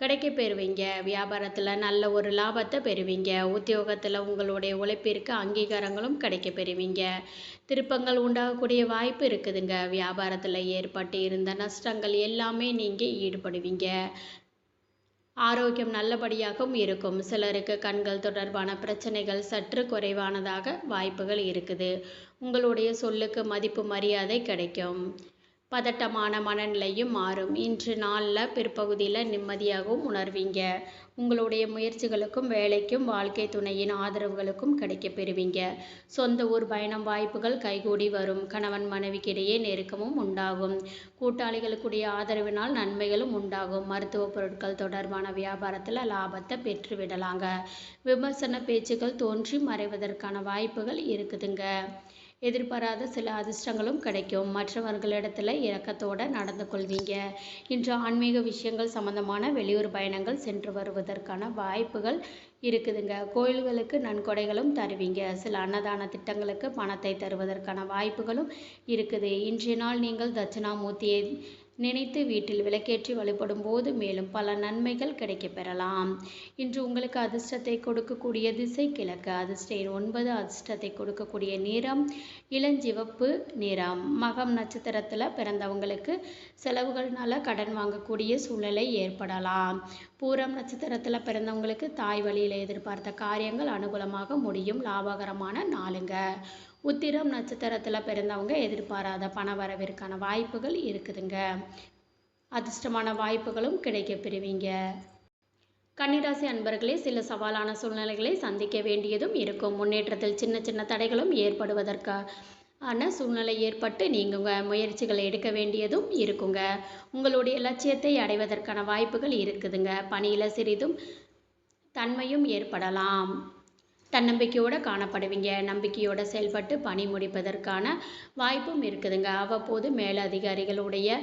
கிடைக்க பெறுவீங்க. வியாபாரத்தில் நல்ல ஒரு லாபத்தை பெறுவீங்க. உத்தியோகத்தில் உங்களுடைய உழைப்பிற்கு அங்கீகாரங்களும் கிடைக்க பெறுவீங்க. திருப்பங்கள் உண்டாகக்கூடிய வாய்ப்பு இருக்குதுங்க. வியாபாரத்தில் ஏற்பட்டு இருந்த நஷ்டங்கள் எல்லாமே நீங்கள் ஈடுபடுவீங்க. ஆரோக்கியம் நல்லபடியாகவும் இருக்கும். சிலருக்கு கண்கள் தொடர்பான பிரச்சனைகள் சற்று குறைவானதாக வாய்ப்புகள் இருக்குது. உங்களுடைய சொல்லுக்கு மதிப்பு மரியாதை கிடைக்கும். பதட்டமான மனநிலையும் மாறும். இன்று நாளில் பிற்பகுதியில் நிம்மதியாகவும் உணர்வீங்க. உங்களுடைய முயற்சிகளுக்கும் வேலைக்கும் வாழ்க்கை துணையின் ஆதரவுகளுக்கும் கிடைக்க பெறுவீங்க. சொந்த ஊர் பயணம் வாய்ப்புகள் கைகூடி வரும். கணவன் மனைவிக்கிடையே நெருக்கமும் உண்டாகும். கூட்டாளிகளுக்குடைய ஆதரவினால் நன்மைகளும் உண்டாகும். மருத்துவ பொருட்கள் தொடர்பான வியாபாரத்தில் லாபத்தை பெற்றுவிடலாங்க. விமர்சன பேச்சுக்கள் தோன்றி மறைவதற்கான வாய்ப்புகள் இருக்குதுங்க. எதிர்பாராத சில அதிர்ஷ்டங்களும் கிடைக்கும். மற்றவர்களிடத்தில் இரக்கத்தோடு நடந்து கொள்வீங்க. இன்று ஆன்மீக விஷயங்கள் சம்பந்தமான வெளியூர் பயணங்கள் சென்று வருவதற்கான வாய்ப்புகள் இருக்குதுங்க. கோயில்களுக்கு நன்கொடைகளும் தருவீங்க. சில அன்னதான திட்டங்களுக்கு பணத்தை தருவதற்கான வாய்ப்புகளும் இருக்குது. இன்றைய நாள் நீங்கள் தட்சிணாமூர்த்தியை நினைத்து வீட்டில் விளக்கேற்றி வழிபடும் போது மேலும் பல நன்மைகள் கிடைக்க பெறலாம். இன்று உங்களுக்கு அதிர்ஷ்டத்தை கொடுக்கக்கூடிய திசை கிழக்கு. அதிர்ஷ்ட எண் 9. அதிர்ஷ்டத்தை கொடுக்கக்கூடிய நிறம் இளஞ்சிவப்பு நிறம். மகம் நட்சத்திரத்தில் பிறந்தவங்களுக்கு செலவுகள்னால கடன் வாங்கக்கூடிய சூழ்நிலை ஏற்படலாம். பூரம் நட்சத்திரத்தில் பிறந்தவங்களுக்கு தாய் வழியில் எதிர்பார்த்த காரியங்கள் அனுகூலமாக முடியும். லாபகரமான நாளுங்க. உத்திரம் நட்சத்திரத்தில் பிறந்தவங்க எதிர்பாராத பண வரவிற்கான வாய்ப்புகள் இருக்குதுங்க. அதிர்ஷ்டமான வாய்ப்புகளும் கிடைக்க பெறுவீங்க. கன்னிராசி அன்பர்களே, சில சவாலான சூழ்நிலைகளை சந்திக்க வேண்டியதும் இருக்கும். முன்னேற்றத்தில் சின்ன சின்ன தடைகளும் ஏற்படுவதற்கான சூழ்நிலை ஏற்பட்டு நீங்கள் முயற்சிகளை எடுக்க வேண்டியதும் இருக்குங்க. உங்களுடைய லட்சியத்தை அடைவதற்கான வாய்ப்புகள் இருக்குதுங்க. பணியில் சிறிதும் தன்மையும் ஏற்படலாம். தன்னம்பிக்கையோடு காணப்படுவீங்க. நம்பிக்கையோடு செயல்பட்டு பணி முடிப்பதற்கான வாய்ப்பும் இருக்குதுங்க. அவ்வப்போது மேலதிகாரிகளுடைய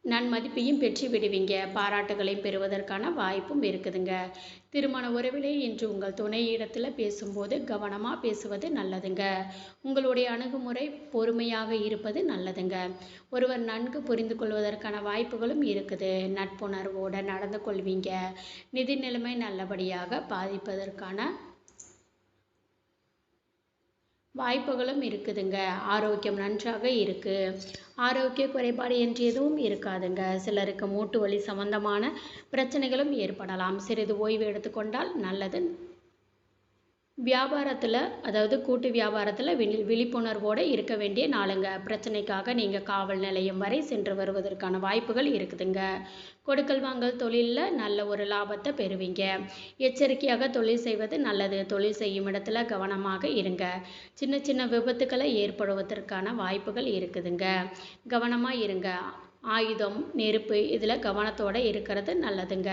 நன்மதிப்பையும் பெற்று விடுவீங்க. பாராட்டுகளையும் பெறுவதற்கான வாய்ப்பும் இருக்குதுங்க. திருமண உறவிலே இன்று உங்கள் துணையிடத்தில் பேசும்போது கவனமாக பேசுவது நல்லதுங்க. உங்களுடைய அணுகுமுறை பொறுமையாக இருப்பது நல்லதுங்க. ஒருவர் நன்கு புரிந்து கொள்வதற்கான வாய்ப்புகளும் இருக்குது. நட்புணர்வோடு நடந்து கொள்வீங்க. நிதி நிலைமை நல்லபடியாக பாதிப்பதற்கான வாய்ப்புகளும் இருக்குதுங்க. ஆரோக்கியம் நன்றாக இருக்குது. ஆரோக்கிய குறைபாடு என்று எதுவும் இருக்காதுங்க. சிலருக்கு மூட்டு வலி சம்பந்தமான பிரச்சனைகளும் ஏற்படலாம். சிறிது ஓய்வு எடுத்துக்கொண்டால் நல்லது. வியாபாரத்தில், அதாவது கூட்டு வியாபாரத்தில் விழிப்புணர்வோடு இருக்க வேண்டிய நாளுங்க. பிரச்சனைக்காக நீங்கள் காவல் நிலையம் வரை சென்று வருவதற்கான வாய்ப்புகள் இருக்குதுங்க. கொடுக்கல் வாங்கல் தொழிலில் நல்ல ஒரு லாபத்தை பெறுவீங்க. எச்சரிக்கையாக தொழில் செய்வது நல்லது. தொழில் செய்யும் இடத்துல கவனமாக இருங்க. சின்ன சின்ன விபத்துக்களை ஏற்படுவதற்கான வாய்ப்புகள் இருக்குதுங்க. கவனமாக இருங்க. ஆயுதம், நெருப்பு இதில் கவனத்தோடு இருக்கிறது நல்லதுங்க.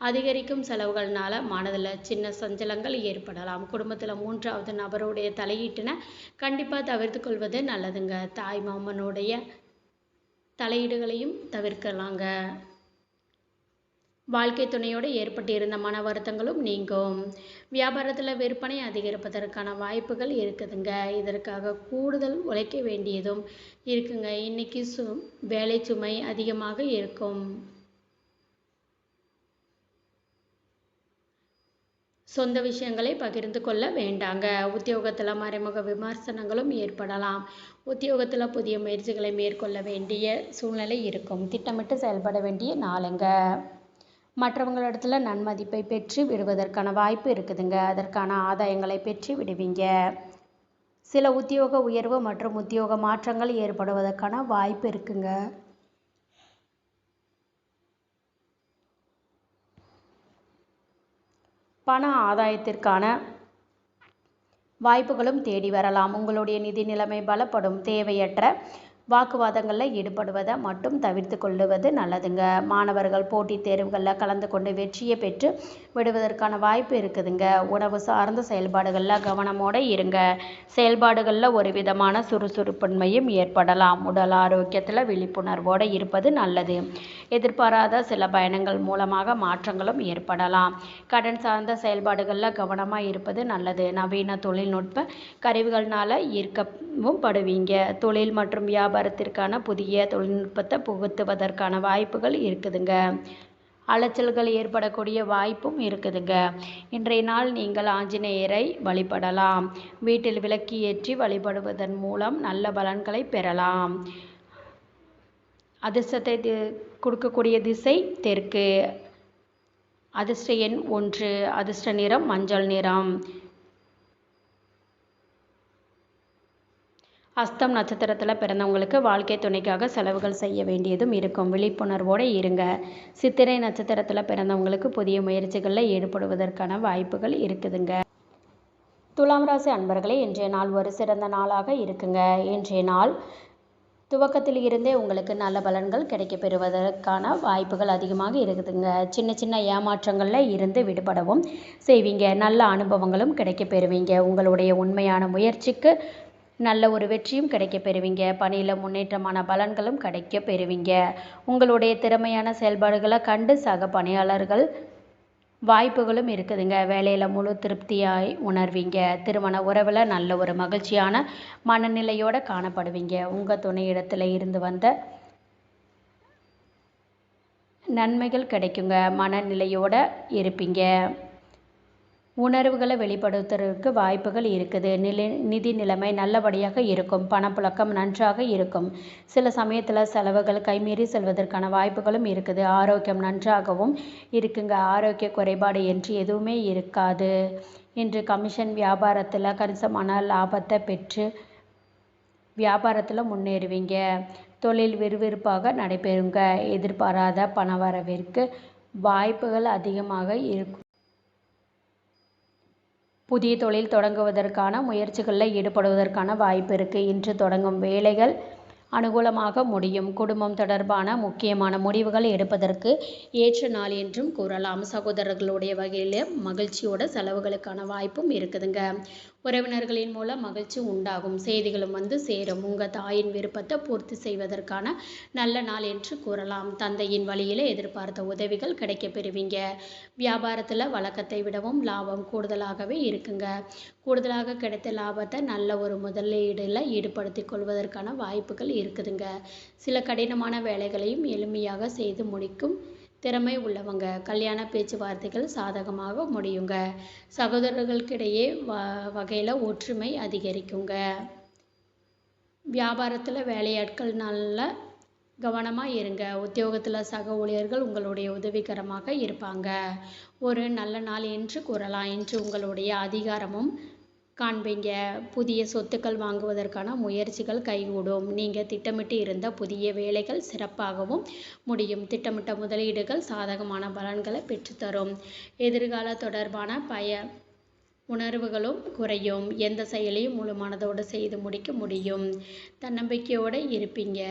அதிகரிக்கும் செலவுகள்னால மனதில் சின்ன சஞ்சலங்கள் ஏற்படலாம். குடும்பத்தில் 3வது நபருடைய தலையீட்டினை கண்டிப்பாக தவிர்த்து கொள்வது நல்லதுங்க. தாய் மாமனுடைய தலையீடுகளையும் தவிர்க்கலாங்க. வாழ்க்கை துணையோடு ஏற்பட்டிருந்த மன வருத்தங்களும் நீங்கும். வியாபாரத்தில் விற்பனை அதிகரிப்பதற்கான வாய்ப்புகள் இருக்குதுங்க. இதற்காக கூடுதல் உழைக்க வேண்டியதும் இருக்குங்க. இன்னைக்கு வேலை சுமை அதிகமாக இருக்கும். சொந்த விஷயங்களை பகிர்ந்து கொள்ள வேண்டாங்க. உத்தியோகத்தில் மறைமுக விமர்சனங்களும் ஏற்படலாம். உத்தியோகத்தில் புதிய முயற்சிகளை மேற்கொள்ள வேண்டிய சூழ்நிலை இருக்கும். திட்டமிட்டு செயல்பட வேண்டிய நாளுங்க. மற்றவங்களிடத்துல நன்மதிப்பை பெற்று விடுவதற்கான வாய்ப்பு இருக்குதுங்க. அதற்கான ஆதாயங்களை பெற்று விடுவீங்க. சில உத்தியோக உயர்வு மற்றும் உத்தியோக மாற்றங்கள் ஏற்படுவதற்கான வாய்ப்பு இருக்குங்க. பண ஆதாயத்திற்கான வாய்ப்புகளும் தேடி வரலாம். உங்களுடைய நிதி நிலைமை பலப்படும். தேவையற்ற வாக்குவாதங்களில் ஈடுபடுவதை மட்டும் தவிர்த்து கொள்ளுவது நல்லதுங்க. மாணவர்கள் போட்டித் தேர்வுகளில் கலந்து கொண்டு வெற்றியை பெற்று விடுவதற்கான வாய்ப்பு இருக்குதுங்க. உணவு சார்ந்த செயல்பாடுகளில் கவனமோடு இருங்க. செயல்பாடுகளில் ஒரு விதமான சுறுசுறுப்பின்மையும் ஏற்படலாம். உடல் ஆரோக்கியத்தில் விழிப்புணர்வோடு இருப்பது நல்லது. எதிர்பாராத சில பயணங்கள் மூலமாக மாற்றங்களும் ஏற்படலாம். கடன் சார்ந்த செயல்பாடுகளில் கவனமாக இருப்பது நல்லது. நவீன தொழில்நுட்ப கருவிகள்னால ஈர்க்கவும் படுவீங்க. தொழில் மற்றும் வியாபாரத்திற்கான புதிய தொழில்நுட்பத்தை புகுத்துவதற்கான வாய்ப்புகள் இருக்குதுங்க. அலைச்சல்கள் ஏற்படக்கூடிய வாய்ப்பும் இருக்குதுங்க. இன்றைய நாள் நீங்கள் ஆஞ்சநேயரை வழிபடலாம். வீட்டில் விளக்கு ஏற்றி வழிபடுவதன் மூலம் நல்ல பலன்களை பெறலாம். அதிர்ஷ்டத்தை கொடுக்கக்கூடிய திசை தெற்கு. அதிர்ஷ்ட எண் 1. அதிர்ஷ்ட நிறம் மஞ்சள் நிறம். அஸ்தம் நட்சத்திரத்தில் பிறந்தவங்களுக்கு வாழ்க்கை துணைக்காக செலவுகள் செய்ய வேண்டியதும் இருக்கும். விழிப்புணர்வோடு இருங்க. சித்திரை நட்சத்திரத்தில் பிறந்தவங்களுக்கு புதிய முயற்சிகளில் ஈடுபடுவதற்கான வாய்ப்புகள் இருக்குதுங்க. துலாம் ராசி அன்பர்களே, இன்றைய நாள் ஒரு சிறந்த நாளாக இருக்குங்க. இன்றைய நாள் துவக்கத்தில் இருந்தே உங்களுக்கு நல்ல பலன்கள் கிடைக்க பெறுவதற்கான வாய்ப்புகள் அதிகமாக இருக்குதுங்க. சின்ன சின்ன ஏமாற்றங்களில் இருந்து விடுபடவும் செய்வீங்க. நல்ல அனுபவங்களும் கிடைக்க பெறுவீங்க. உங்களுடைய உண்மையான முயற்சிக்கு நல்ல ஒரு வெற்றியும் கிடைக்க பெறுவீங்க. பணியில் முன்னேற்றமான பலன்களும் கிடைக்க பெறுவீங்க. உங்களுடைய திறமையான செயல்பாடுகளை கண்டு சக பணியாளர்கள் வாய்ப்புகளும் இருக்குதுங்க. வேலையில் முழு திருப்தியாய் உணர்வீங்க. திருமண உறவில் நல்ல ஒரு மகிழ்ச்சியான மனநிலையோடு காணப்படுவீங்க. உங்கள் துணையிடத்தில் இருந்து வந்த நன்மைகள் கிடைக்குங்க. மனநிலையோடு இருப்பீங்க. உணர்வுகளை வெளிப்படுத்துவதற்கு வாய்ப்புகள் இருக்குது. நிதி நிலைமை நல்லபடியாக இருக்கும். பணப்புழக்கம் நன்றாக இருக்கும். சில சமயத்தில் செலவுகள் கைமீறி செல்வதற்கான வாய்ப்புகளும் இருக்குது. ஆரோக்கியம் நன்றாகவும் இருக்குங்க. ஆரோக்கிய குறைபாடு என்று எதுவுமே இருக்காது. இன்று கமிஷன் வியாபாரத்தில் கணிசமான லாபத்தை பெற்று வியாபாரத்தில் முன்னேறுவீங்க. தொழில் விறுவிறுப்பாக நடைபெறுங்க. எதிர்பாராத பணவரவிற்கு வாய்ப்புகள் அதிகமாக இருக்கும். புதிய தொழில் தொடங்குவதற்கான முயற்சிகளில் ஈடுபடுவதற்கான வாய்ப்பு இருக்குது. இன்று தொடங்கும் வேலைகள் அனுகூலமாக முடியும். குடும்பம் தொடர்பான முக்கியமான முடிவுகள் எடுப்பதற்கு ஏற்ற நாள் என்றும் கூறலாம். சகோதரர்களுடைய வகையில் மகிழ்ச்சியோட செலவுகளுக்கான வாய்ப்பும் இருக்குதுங்க. உறவினர்களின் மூலம் மகிழ்ச்சி உண்டாகும். செய்திகளும் வந்து சேரும். உங்கள் தாயின் விருப்பத்தை பூர்த்தி செய்வதற்கான நல்ல நாள் என்று கூறலாம். தந்தையின் வழியில் எதிர்பார்த்த உதவிகள் கிடைக்க பெறுவீங்க. வியாபாரத்தில் வழக்கத்தை விடவும் லாபம் கூடுதலாகவே இருக்குங்க. கூடுதலாக கிடைத்த லாபத்தை நல்ல ஒரு முதலீடில் ஈடுபடுத்தி கொள்வதற்கான வாய்ப்புகள் இருக்குதுங்க. சில கடினமான வேலைகளையும் எளிமையாக செய்து முடிக்கும் திறமை உள்ளவங்க. கல்யாண பேச்சுவார்த்தைகள் சாதகமாக முடியுங்க. சகோதரர்களுக்கிடையே வகையில் ஒற்றுமை அதிகரிக்குங்க. வியாபாரத்தில் வேலையாட்கள் நல்ல கவனமாக இருங்க. உத்தியோகத்தில் சக ஊழியர்கள் உங்களுடைய உதவிகரமாக இருப்பாங்க. ஒரு நல்ல நாள் என்று கூறலாம். இன்று உங்களுடைய அதிகாரமும் காண்பீங்க. புதிய சொத்துக்கள் வாங்குவதற்கான முயற்சிகள் கைகூடும். நீங்கள் திட்டமிட்டு இருந்த புதிய வேலைகள் சிறப்பாகவும் முடியும். திட்டமிட்ட முதலீடுகள் சாதகமான பலன்களை பெற்றுத்தரும். எதிர்கால தொடர்பான உணர்வுகளும் குறையும். எந்த செயலையும் முழு மனதோடு செய்து முடிக்க முடியும். தன்னம்பிக்கையோடு இருப்பீங்க.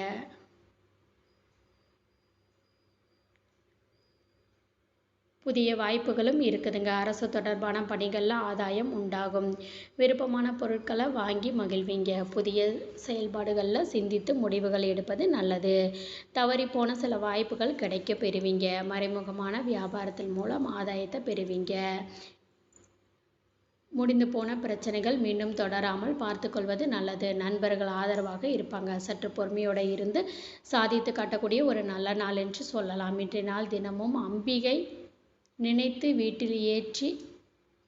புதிய வாய்ப்புகளும் இருக்குதுங்க. அரசு தொடர்பான பணிகளில் ஆதாயம் உண்டாகும். விருப்பமான பொருட்களை வாங்கி மகிழ்வீங்க. புதிய செயல்பாடுகளில் சிந்தித்து முடிவுகள் எடுப்பது நல்லது. தவறிப்போன சில வாய்ப்புகள் கிடைக்க பெறுவீங்க. மறைமுகமான வியாபாரத்தின் மூலம் ஆதாயத்தை பெறுவீங்க. முடிந்து போன பிரச்சனைகள் மீண்டும் தொடராமல் பார்த்து கொள்வது நல்லது. நண்பர்கள் ஆதரவாக இருப்பாங்க. சற்று பொறுமையோடு இருந்து சாதித்து காட்டக்கூடிய ஒரு நல்ல நாள் என்று சொல்லலாம். இன்றைய நாள் தினமும் அம்பிகை நினைத்து வீட்டில் ஏற்றி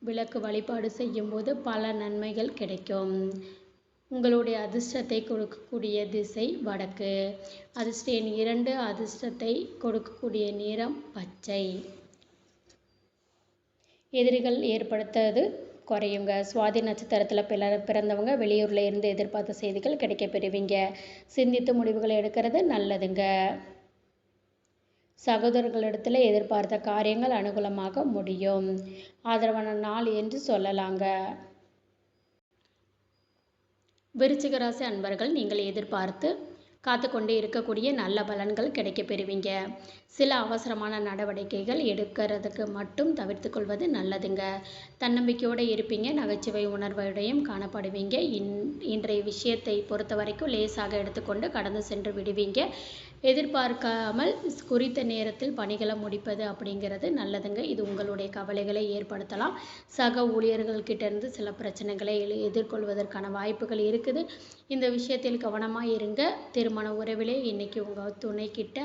விளக்கு வழிபாடு செய்யும்போது பல நன்மைகள் கிடைக்கும். உங்களுடைய அதிர்ஷ்டத்தை கொடுக்கக்கூடிய திசை வடக்கு. அதிர்ஷ்ட எண் 2. அதிர்ஷ்டத்தை கொடுக்கக்கூடிய நிறம் பச்சை. எதிரிகள் ஏற்படுத்துவது குறையுங்க. சுவாதி நட்சத்திரத்தில் பிறந்தவங்க வெளியூரில் இருந்து எதிர்பார்த்த செய்திகள் கிடைக்க பெறுவீங்க. சிந்தித்து முடிவுகளை எடுக்கிறது நல்லதுங்க. சகோதரர்களிடத்தில் எதிர்பார்த்த காரியங்கள் அனுகூலமாக முடியும். ஆதரவான நாள் என்று சொல்லலாங்க. விருச்சிக ராசி அன்பர்கள், நீங்கள் எதிர்பார்த்து காத்து கொண்டு இருக்கக்கூடிய நல்ல பலன்கள் கிடைக்க பெறுவீங்க. சில அவசரமான நடவடிக்கைகள் எடுக்கிறதுக்கு மட்டும் தவிர்த்து கொள்வது நல்லதுங்க. தன்னம்பிக்கையோடு இருப்பீங்க. நகைச்சுவை உணர்வோடையும் காணப்படுவீங்க. இன்றைய விஷயத்தை பொறுத்த வரைக்கும் லேசாக எடுத்துக்கொண்டு கடந்து சென்று விடுவீங்க. எதிர்பார்க்காமல் குறித்த நேரத்தில் பணிகளை முடிப்பது அப்படிங்கிறது நல்லதுங்க. இது உங்களுடைய கவலைகளை ஏற்படுத்தலாம். சக ஊழியர்கள்கிட்டேருந்து சில பிரச்சனைகளை எதிர்கொள்வதற்கான வாய்ப்புகள் இருக்குது. இந்த விஷயத்தில் கவனமாக இருங்க. திருமண உறவிலே இன்றைக்கி உங்கள் துணைக்கிட்ட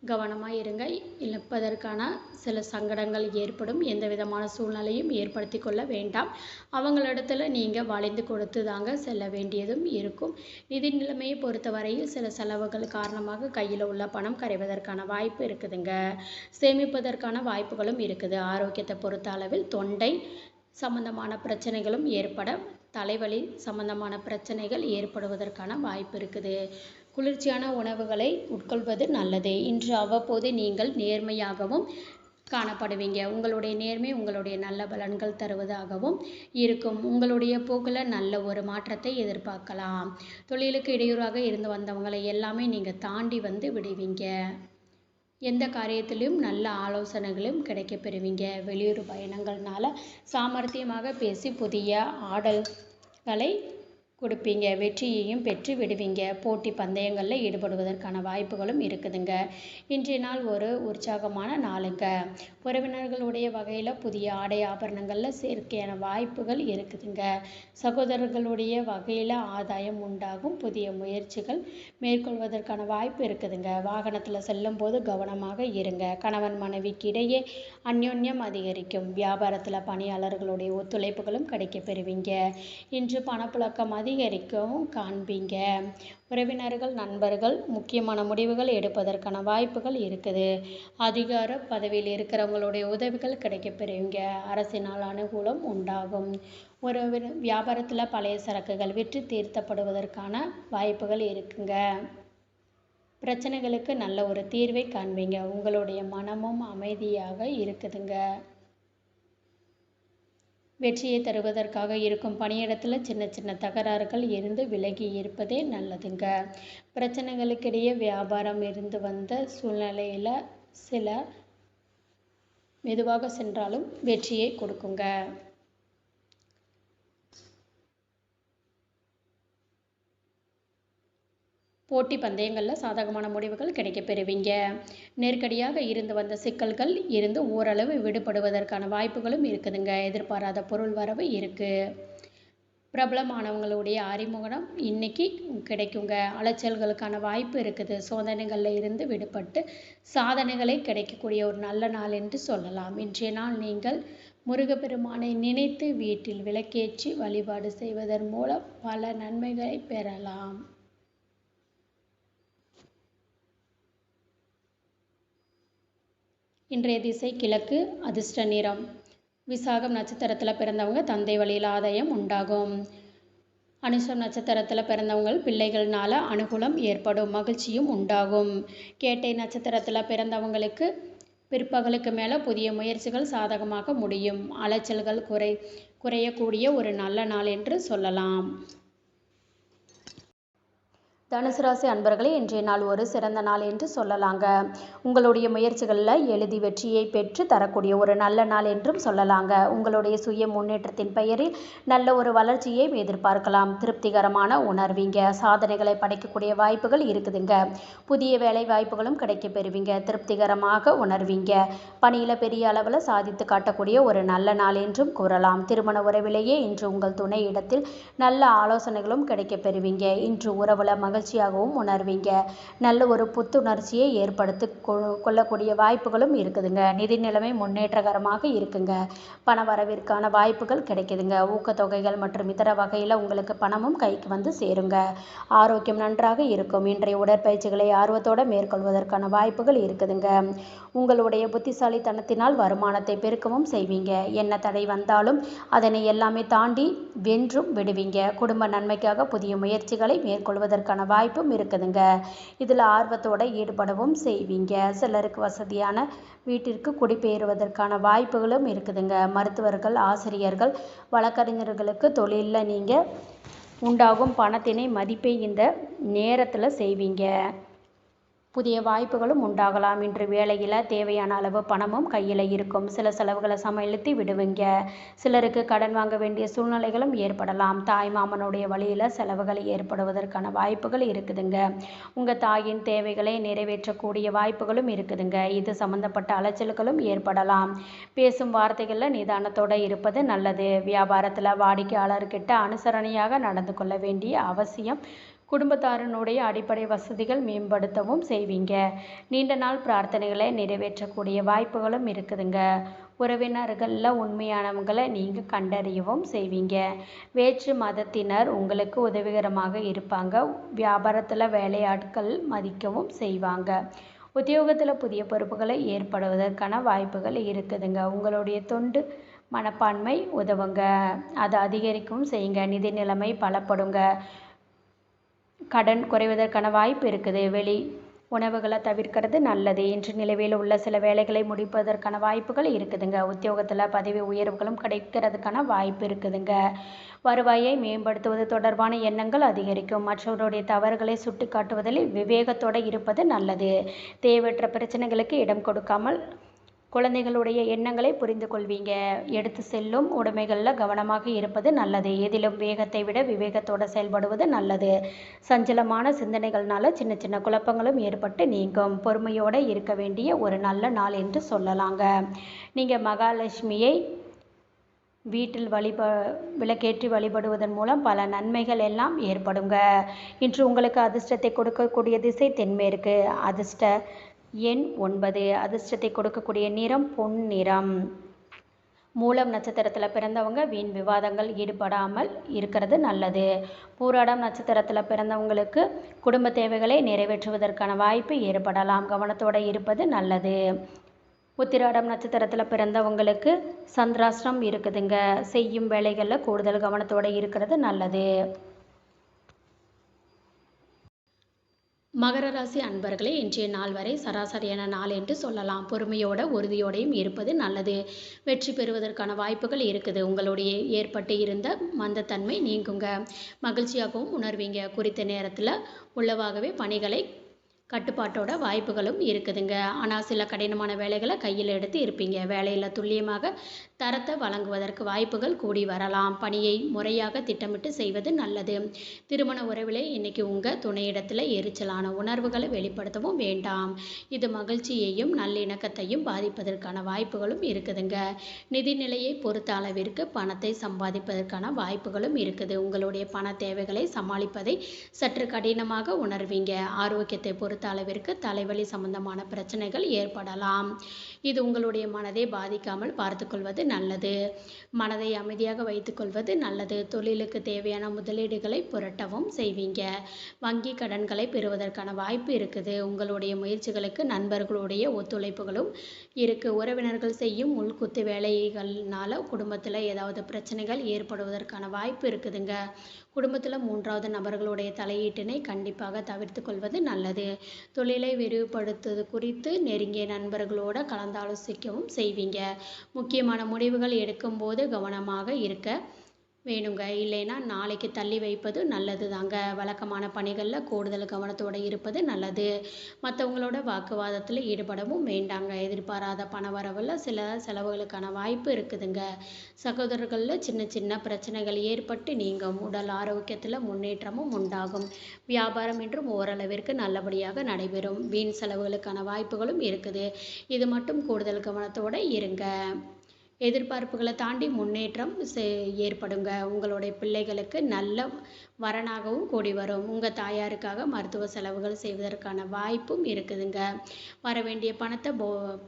கவனமாக இருங்க. இழப்பதற்கான சில சங்கடங்கள் ஏற்படும். எந்த விதமான சூழ்நிலையும் ஏற்படுத்தி கொள்ள வேண்டாம். அவங்களிடத்துல நீங்கள் வளைந்து கொடுத்து தாங்க செல்ல வேண்டியதும் இருக்கும். நிதி நிலைமையை பொறுத்தவரையில் சில செலவுகள் காரணமாக கையில் உள்ள பணம் கரைவதற்கான வாய்ப்பு இருக்குதுங்க. சேமிப்பதற்கான வாய்ப்புகளும் இருக்குது. ஆரோக்கியத்தை பொறுத்த அளவில் தொண்டை சம்பந்தமான பிரச்சனைகளும் ஏற்பட, தலைவலி சம்பந்தமான பிரச்சனைகள் ஏற்படுவதற்கான வாய்ப்பு இருக்குது. குளிர்ச்சியான உணவுகளை உட்கொள்வது நல்லது. இன்று அவ்வப்போது நீங்கள் நேர்மையாகவும் காணப்படுவீங்க. உங்களுடைய நேர்மை உங்களுடைய நல்ல பலன்கள் தருவதாகவும் இருக்கும். உங்களுடைய போக்கில் நல்ல ஒரு மாற்றத்தை எதிர்பார்க்கலாம். தொழிலுக்கு இடையூறாக இருந்து வந்தவங்களை எல்லாமே நீங்கள் தாண்டி வந்து விடுவீங்க. எந்த காரியத்திலும் நல்ல ஆலோசனைகளும் கிடைக்கப் பெறுவீங்க. வெளியூர் பயணங்கள்னால சாமர்த்தியமாக பேசி புதிய ஆடல்களை கொடுப்பீங்க. வெற்றியையும் பெற்று விடுவீங்க. போட்டி பந்தயங்களில் ஈடுபடுவதற்கான வாய்ப்புகளும் இருக்குதுங்க. இன்றைய நாள் ஒரு உற்சாகமான நாளுங்க. உறவினர்களுடைய வகையில் புதிய ஆடை ஆபரணங்களில் சேர்க்கையான வாய்ப்புகள் இருக்குதுங்க. சகோதரர்களுடைய வகையில் ஆதாயம் உண்டாகும். புதிய முயற்சிகள் மேற்கொள்வதற்கான வாய்ப்பு இருக்குதுங்க. வாகனத்தில் செல்லும் போது கவனமாக இருங்க. கணவன் மனைவிக்கு இடையே அந்யோன்யம் அதிகரிக்கும். வியாபாரத்தில் பணியாளர்களுடைய ஒத்துழைப்புகளும் கிடைக்கப் பெறுவீங்க. இன்று பணப்புழக்கம் அதிகரிக்கவும் காண்பீங்க. உறவினர்கள் நண்பர்கள் முக்கியமான முடிவுகள் எடுப்பதற்கான வாய்ப்புகள் இருக்குது. அதிகார பதவியில் இருக்கிறவங்களுடைய உதவிகள் கிடைக்கப் பெறுவீங்க. அரசினால் அனுகூலம் உண்டாகும். ஒரு வியாபாரத்தில் பழைய சரக்குகள் விற்று தீர்த்தப்படுவதற்கான வாய்ப்புகள் இருக்குங்க. பிரச்சனைகளுக்கு நல்ல ஒரு தீர்வை காண்பீங்க. உங்களுடைய மனமும் அமைதியாக இருக்குதுங்க. வெற்றியை தருவதற்காக இருக்கும் பணியிடத்தில் சின்ன சின்ன தகராறுகள் இருந்து விலகி இருப்பதே நல்லதுங்க. பிரச்சனைகளுக்கிடையே வியாபாரம் இருந்து வந்த சூழ்நிலையில் சில மெதுவாக சென்றாலும் வெற்றியை கொடுக்குங்க. போட்டி பந்தயங்களில் சாதகமான முடிவுகள் கிடைக்கப் பெறுவீங்க. நெருக்கடியாக இருந்து வந்த சிக்கல்கள் இருந்து ஓரளவு விடுபடுவதற்கான வாய்ப்புகளும் இருக்குதுங்க. எதிர்பாராத பொருள் வரவு இருக்குது. பிரபலமானவங்களுடைய அறிமுகம் இன்னைக்கு கிடைக்குங்க. அலைச்சல்களுக்கான வாய்ப்பு இருக்குது. சோதனைகளில் இருந்து விடுபட்டு சாதனைகளை கிடைக்கக்கூடிய ஒரு நல்ல நாள் என்று சொல்லலாம். இன்றைய நாள் நீங்கள் முருகப்பெருமானை நினைத்து வீட்டில் விளக்கேற்றி வழிபாடு செய்வதன் மூலம் பல நன்மைகளை பெறலாம். இன்றைய திசை கிழக்கு. அதிர்ஷ்ட நிறம் விசாகம் நட்சத்திரத்தில் பிறந்தவங்க தந்தை வழியில் ஆதாயம் உண்டாகும். அனுஷம் நட்சத்திரத்தில் பிறந்தவங்க பிள்ளைகள்னால அனுகூலம் ஏற்படும். மகிழ்ச்சியும் உண்டாகும். கேட்டை நட்சத்திரத்தில் பிறந்தவங்களுக்கு பிற்பகலுக்கு மேலே புதிய முயற்சிகள் சாதகமாக முடியும். அலைச்சல்கள் குறையக்கூடிய ஒரு நல்ல நாள் என்று சொல்லலாம். தனுசு ராசி அன்பர்களே, இன்றைய நாள் ஒரு சிறந்த நாள் என்று சொல்லலாங்க. உங்களுடைய முயற்சிகளில் எழுதி வெற்றியை பெற்று தரக்கூடிய ஒரு நல்ல நாள் என்றும் சொல்லலாங்க. உங்களுடைய சுய முன்னேற்றத்தின் பெயரில் நல்ல ஒரு வளர்ச்சியை எதிர்பார்க்கலாம். திருப்திகரமான உணர்வீங்க. சாதனைகளை படைக்கக்கூடிய வாய்ப்புகள் இருக்குதுங்க. புதிய வேலை வாய்ப்புகளும் கிடைக்க பெறுவீங்க. திருப்திகரமாக உணர்வீங்க. பணியில் பெரிய அளவில் சாதித்து காட்டக்கூடிய ஒரு நல்ல நாள் என்றும் கூறலாம். திருமண உறவிலேயே இன்று உங்கள் துணை இடத்தில் நல்ல ஆலோசனைகளும் கிடைக்க பெறுவீங்க. இன்று உறவுல மகிழ்ச்சியாகவும் உணர்வீங்க. நல்ல ஒரு புத்துணர்ச்சியை ஏற்படுத்தி கொள்ளக்கூடிய வாய்ப்புகளும் இருக்குதுங்க. நிதி நிலைமை முன்னேற்றகரமாக இருக்குங்க. பண வரவிற்கான வாய்ப்புகள் கிடைக்குதுங்க. ஊக்கத்தொகைகள் மற்றும் இதர வகையில் உங்களுக்கு பணமும் கைக்கு வந்து சேருங்க. ஆரோக்கியம் நன்றாக இருக்கும். இன்றைய உடற்பயிற்சிகளை ஆர்வத்தோடு மேற்கொள்வதற்கான வாய்ப்புகள் இருக்குதுங்க. உங்களுடைய புத்திசாலித்தனத்தினால் வருமானத்தை பெருக்கவும் செய்வீங்க. என்ன தடை வந்தாலும் அதனை எல்லாமே தாண்டி வென்றும் விடுவீங்க. குடும்ப நன்மைக்காக புதிய முயற்சிகளை மேற்கொள்வதற்கான வாய்ப்பும் இருக்குதுங்க. இதில் ஆர்வத்தோடு ஈடுபடவும் செய்வீங்க. சிலருக்கு வசதியான வீட்டிற்கு குடிபெயர்வதற்கான வாய்ப்புகளும் இருக்குதுங்க. மருத்துவர்கள், ஆசிரியர்கள், வழக்கறிஞர்களுக்கு தொழிலில் நீங்கள் உண்டாகும் பணத்தினை மதிப்பை இந்த நேரத்தில் செய்வீங்க. புதிய வாய்ப்புகளும் உண்டாகலாம். இன்று வேலையில் தேவையான அளவு பணமும் கையில் இருக்கும். சில செலவுகளை சமாளித்து விடுவீங்க. சிலருக்கு கடன் வாங்க வேண்டிய சூழ்நிலைகளும் ஏற்படலாம். தாய் மாமனுடைய வழியில் செலவுகள் ஏற்படுவதற்கான வாய்ப்புகள் இருக்குதுங்க. உங்கள் தாயின் தேவைகளை நிறைவேற்றக்கூடிய வாய்ப்புகளும் இருக்குதுங்க. இது சம்பந்தப்பட்ட அலைச்சல்களும் ஏற்படலாம். பேசும் வார்த்தைகளில் நிதானத்தோடு இருப்பது நல்லது. வியாபாரத்தில் வாடிக்கையாளர்கிட்ட அனுசரணையாக நடந்து கொள்ள வேண்டிய அவசியம் குடும்பத்தாரனுடைய அடிப்படை வசதிகள் மேம்படுத்தவும் செய்வீங்க. நீண்ட நாள் பிரார்த்தனைகளை நிறைவேற்றக்கூடிய வாய்ப்புகளும் இருக்குதுங்க. உறவினர்களில் உண்மையானவங்களை நீங்கள் கண்டறியவும் செய்வீங்க. வேற்று மதத்தினர் உங்களுக்கு உதவிகரமாக இருப்பாங்க. வியாபாரத்தில் வேலையாட்கள் மதிக்கவும் செய்வாங்க. உத்தியோகத்தில் புதிய பொறுப்புகளை ஏற்படுவதற்கான வாய்ப்புகள் இருக்குதுங்க. உங்களுடைய தொண்டு மனப்பான்மை உதவுங்க, அதை அதிகரிக்கவும் செய்யுங்க. நிதி நிலைமை பலப்படுங்க. கடன் குறைவதற்கான வாய்ப்பு இருக்குது. வெளி உணவுகளை தவிர்க்கிறது நல்லது. இன்று நிலவில் உள்ள சில வேலைகளை முடிப்பதற்கான வாய்ப்புகள் இருக்குதுங்க. உத்தியோகத்தில் பதவி உயர்வுகளும் கிடைக்கிறதுக்கான வாய்ப்பு இருக்குதுங்க. வருவாயை மேம்படுத்துவது தொடர்பான எண்ணங்கள் அதிகரிக்கும். மற்றவருடைய தவறுகளை சுட்டி காட்டுவதில் விவேகத்தோடு இருப்பது நல்லது. தேவையற்ற பிரச்சனைகளுக்கு இடம் கொடுக்காமல் குழந்தைகளுடைய எண்ணங்களை புரிந்து கொள்வீங்க. எடுத்து செல்லும் உடைமைகளில் கவனமாக இருப்பது நல்லது. எதிலும் வேகத்தை விட விவேகத்தோடு செயல்படுவது நல்லது. சஞ்சலமான சிந்தனைகள்னால சின்ன சின்ன குழப்பங்களும் ஏற்பட்டு நீங்கும். பொறுமையோடு இருக்க வேண்டிய ஒரு நல்ல நாள் என்று சொல்லலாங்க. நீங்கள் மகாலட்சுமியை வீட்டில் விளக்கேற்றி வழிபடுவதன் மூலம் பல நன்மைகள் எல்லாம் ஏற்படுங்க. இன்று உங்களுக்கு அதிர்ஷ்டத்தை கொடுக்கக்கூடிய திசை தென்மேற்கு. அதிர்ஷ்ட எண் 9. அதிர்ஷ்டத்தை கொடுக்கக்கூடிய நிறம் பொன் நிறம். மூலம் நட்சத்திரத்தில் பிறந்தவங்க வீண் விவாதங்கள் ஈடுபடாமல் இருக்கிறது நல்லது. பூராடம் நட்சத்திரத்தில் பிறந்தவங்களுக்கு குடும்ப தேவைகளை நிறைவேற்றுவதற்கான வாய்ப்பு ஏற்படலாம். கவனத்தோடு இருப்பது நல்லது. உத்திராடம் நட்சத்திரத்தில் பிறந்தவங்களுக்கு சந்திராஷ்டிரம் இருக்குதுங்க. செய்யும் வேலைகளில் கூடுதல் கவனத்தோடு இருக்கிறது நல்லது. மகர ராசி அன்பர்களே, இன்றைய நாள் வரை சராசரியான நாள் என்று சொல்லலாம். பொறுமையோட உறுதியோடையும் இருப்பது நல்லது. வெற்றி பெறுவதற்கான வாய்ப்புகள் இருக்குது. உங்களுடைய ஏற்பட்டு இருந்த மந்தத்தன்மை நீங்குங்க. மகிழ்ச்சியாகவும் உணர்வீங்க. குறித்த நேரத்தில் உள்ளவாகவே பணிகளை கட்டுப்பாட்டோட வாய்ப்புகளும் இருக்குதுங்க. ஆனால் சில கடினமான வேலைகளை கையில் எடுத்து இருப்பீங்க. வேலையில் துல்லியமாக தரத்தை வழங்குவதற்கு வாய்ப்புகள் கூடி வரலாம். பணியை முறையாக திட்டமிட்டு செய்வது நல்லது. திருமண உறவிலே இன்னைக்கு உங்கள் துணையிடத்தில் எரிச்சலான உணர்வுகளை வெளிப்படுத்தவும் வேண்டாம். இது மகிழ்ச்சியையும் நல்லிணக்கத்தையும் பாதிப்பதற்கான வாய்ப்புகளும் இருக்குதுங்க. நிதிநிலையை பொறுத்த அளவிற்கு பணத்தை சம்பாதிப்பதற்கான வாய்ப்புகளும் இருக்குது. உங்களுடைய பண தேவைகளை சமாளிப்பதை சற்று கடினமாக உணர்வீங்க. ஆரோக்கியத்தை பொறுத்த அளவிற்கு தலைவலி சம்பந்தமான பிரச்சனைகள் ஏற்படலாம். இது உங்களுடைய மனதை பாதிக்காமல் பார்த்துக்கொள்வது நல்லது. மனதை அமைதியாக வைத்துக்கொள்வது நல்லது. தொழிலுக்கு தேவையான முதலீடுகளை புரட்டவும் செய்வீங்க. வங்கி கடன்களை பெறுவதற்கான வாய்ப்பு இருக்குது. உங்களுடைய முயற்சிகளுக்கு நண்பர்களுடைய ஒத்துழைப்புகளும் இருக்கு. உறவினர்கள் செய்யும் உள்குத்து வேலைகள்னால குடும்பத்தில் ஏதாவது பிரச்சனைகள் ஏற்படுவதற்கான வாய்ப்பு இருக்குதுங்க. குடும்பத்தில் மூன்றாவது நபர்களுடைய தலையீட்டினை கண்டிப்பாக தவிர்த்து கொள்வது நல்லது. தொழிலை விரிவுபடுத்துவது குறித்து நெருங்கிய நண்பர்களோட கலந்தாலோசிக்கவும் செய்வீங்க. முக்கியமான முடிவுகள் எடுக்கும்போது கவனமாக இருக்க வேணுங்க. இல்லைன்னா நாளைக்கு தள்ளி வைப்பது நல்லது தாங்க. வழக்கமான பணிகளில் கூடுதல் கவனத்தோடு இருப்பது நல்லது. மற்றவங்களோட வாக்குவாதத்தில் ஈடுபடவும் வேண்டாங்க. எதிர்பாராத பண வரவில் சில செலவுகளுக்கான வாய்ப்பு இருக்குதுங்க. சகோதரர்களில் சின்ன சின்ன பிரச்சனைகள் ஏற்பட்டு நீங்கும். உடல் ஆரோக்கியத்தில் முன்னேற்றமும் உண்டாகும். வியாபாரம் என்றும் ஓரளவிற்கு நல்லபடியாக நடைபெறும். வீண் செலவுகளுக்கான வாய்ப்புகளும் இருக்குது. இது மட்டும் கூடுதல் கவனத்தோடு இருங்க. எதிர்பார்ப்புகளை தாண்டி முன்னேற்றம் ஏற்படுங்க. உங்களுடைய பிள்ளைகளுக்கு நல்ல வரனாகவும் கூடி வரும். உங்கள் தாயாருக்காக மருத்துவ செலவுகள் செய்வதற்கான வாய்ப்பும் இருக்குதுங்க. வரவேண்டிய பணத்தை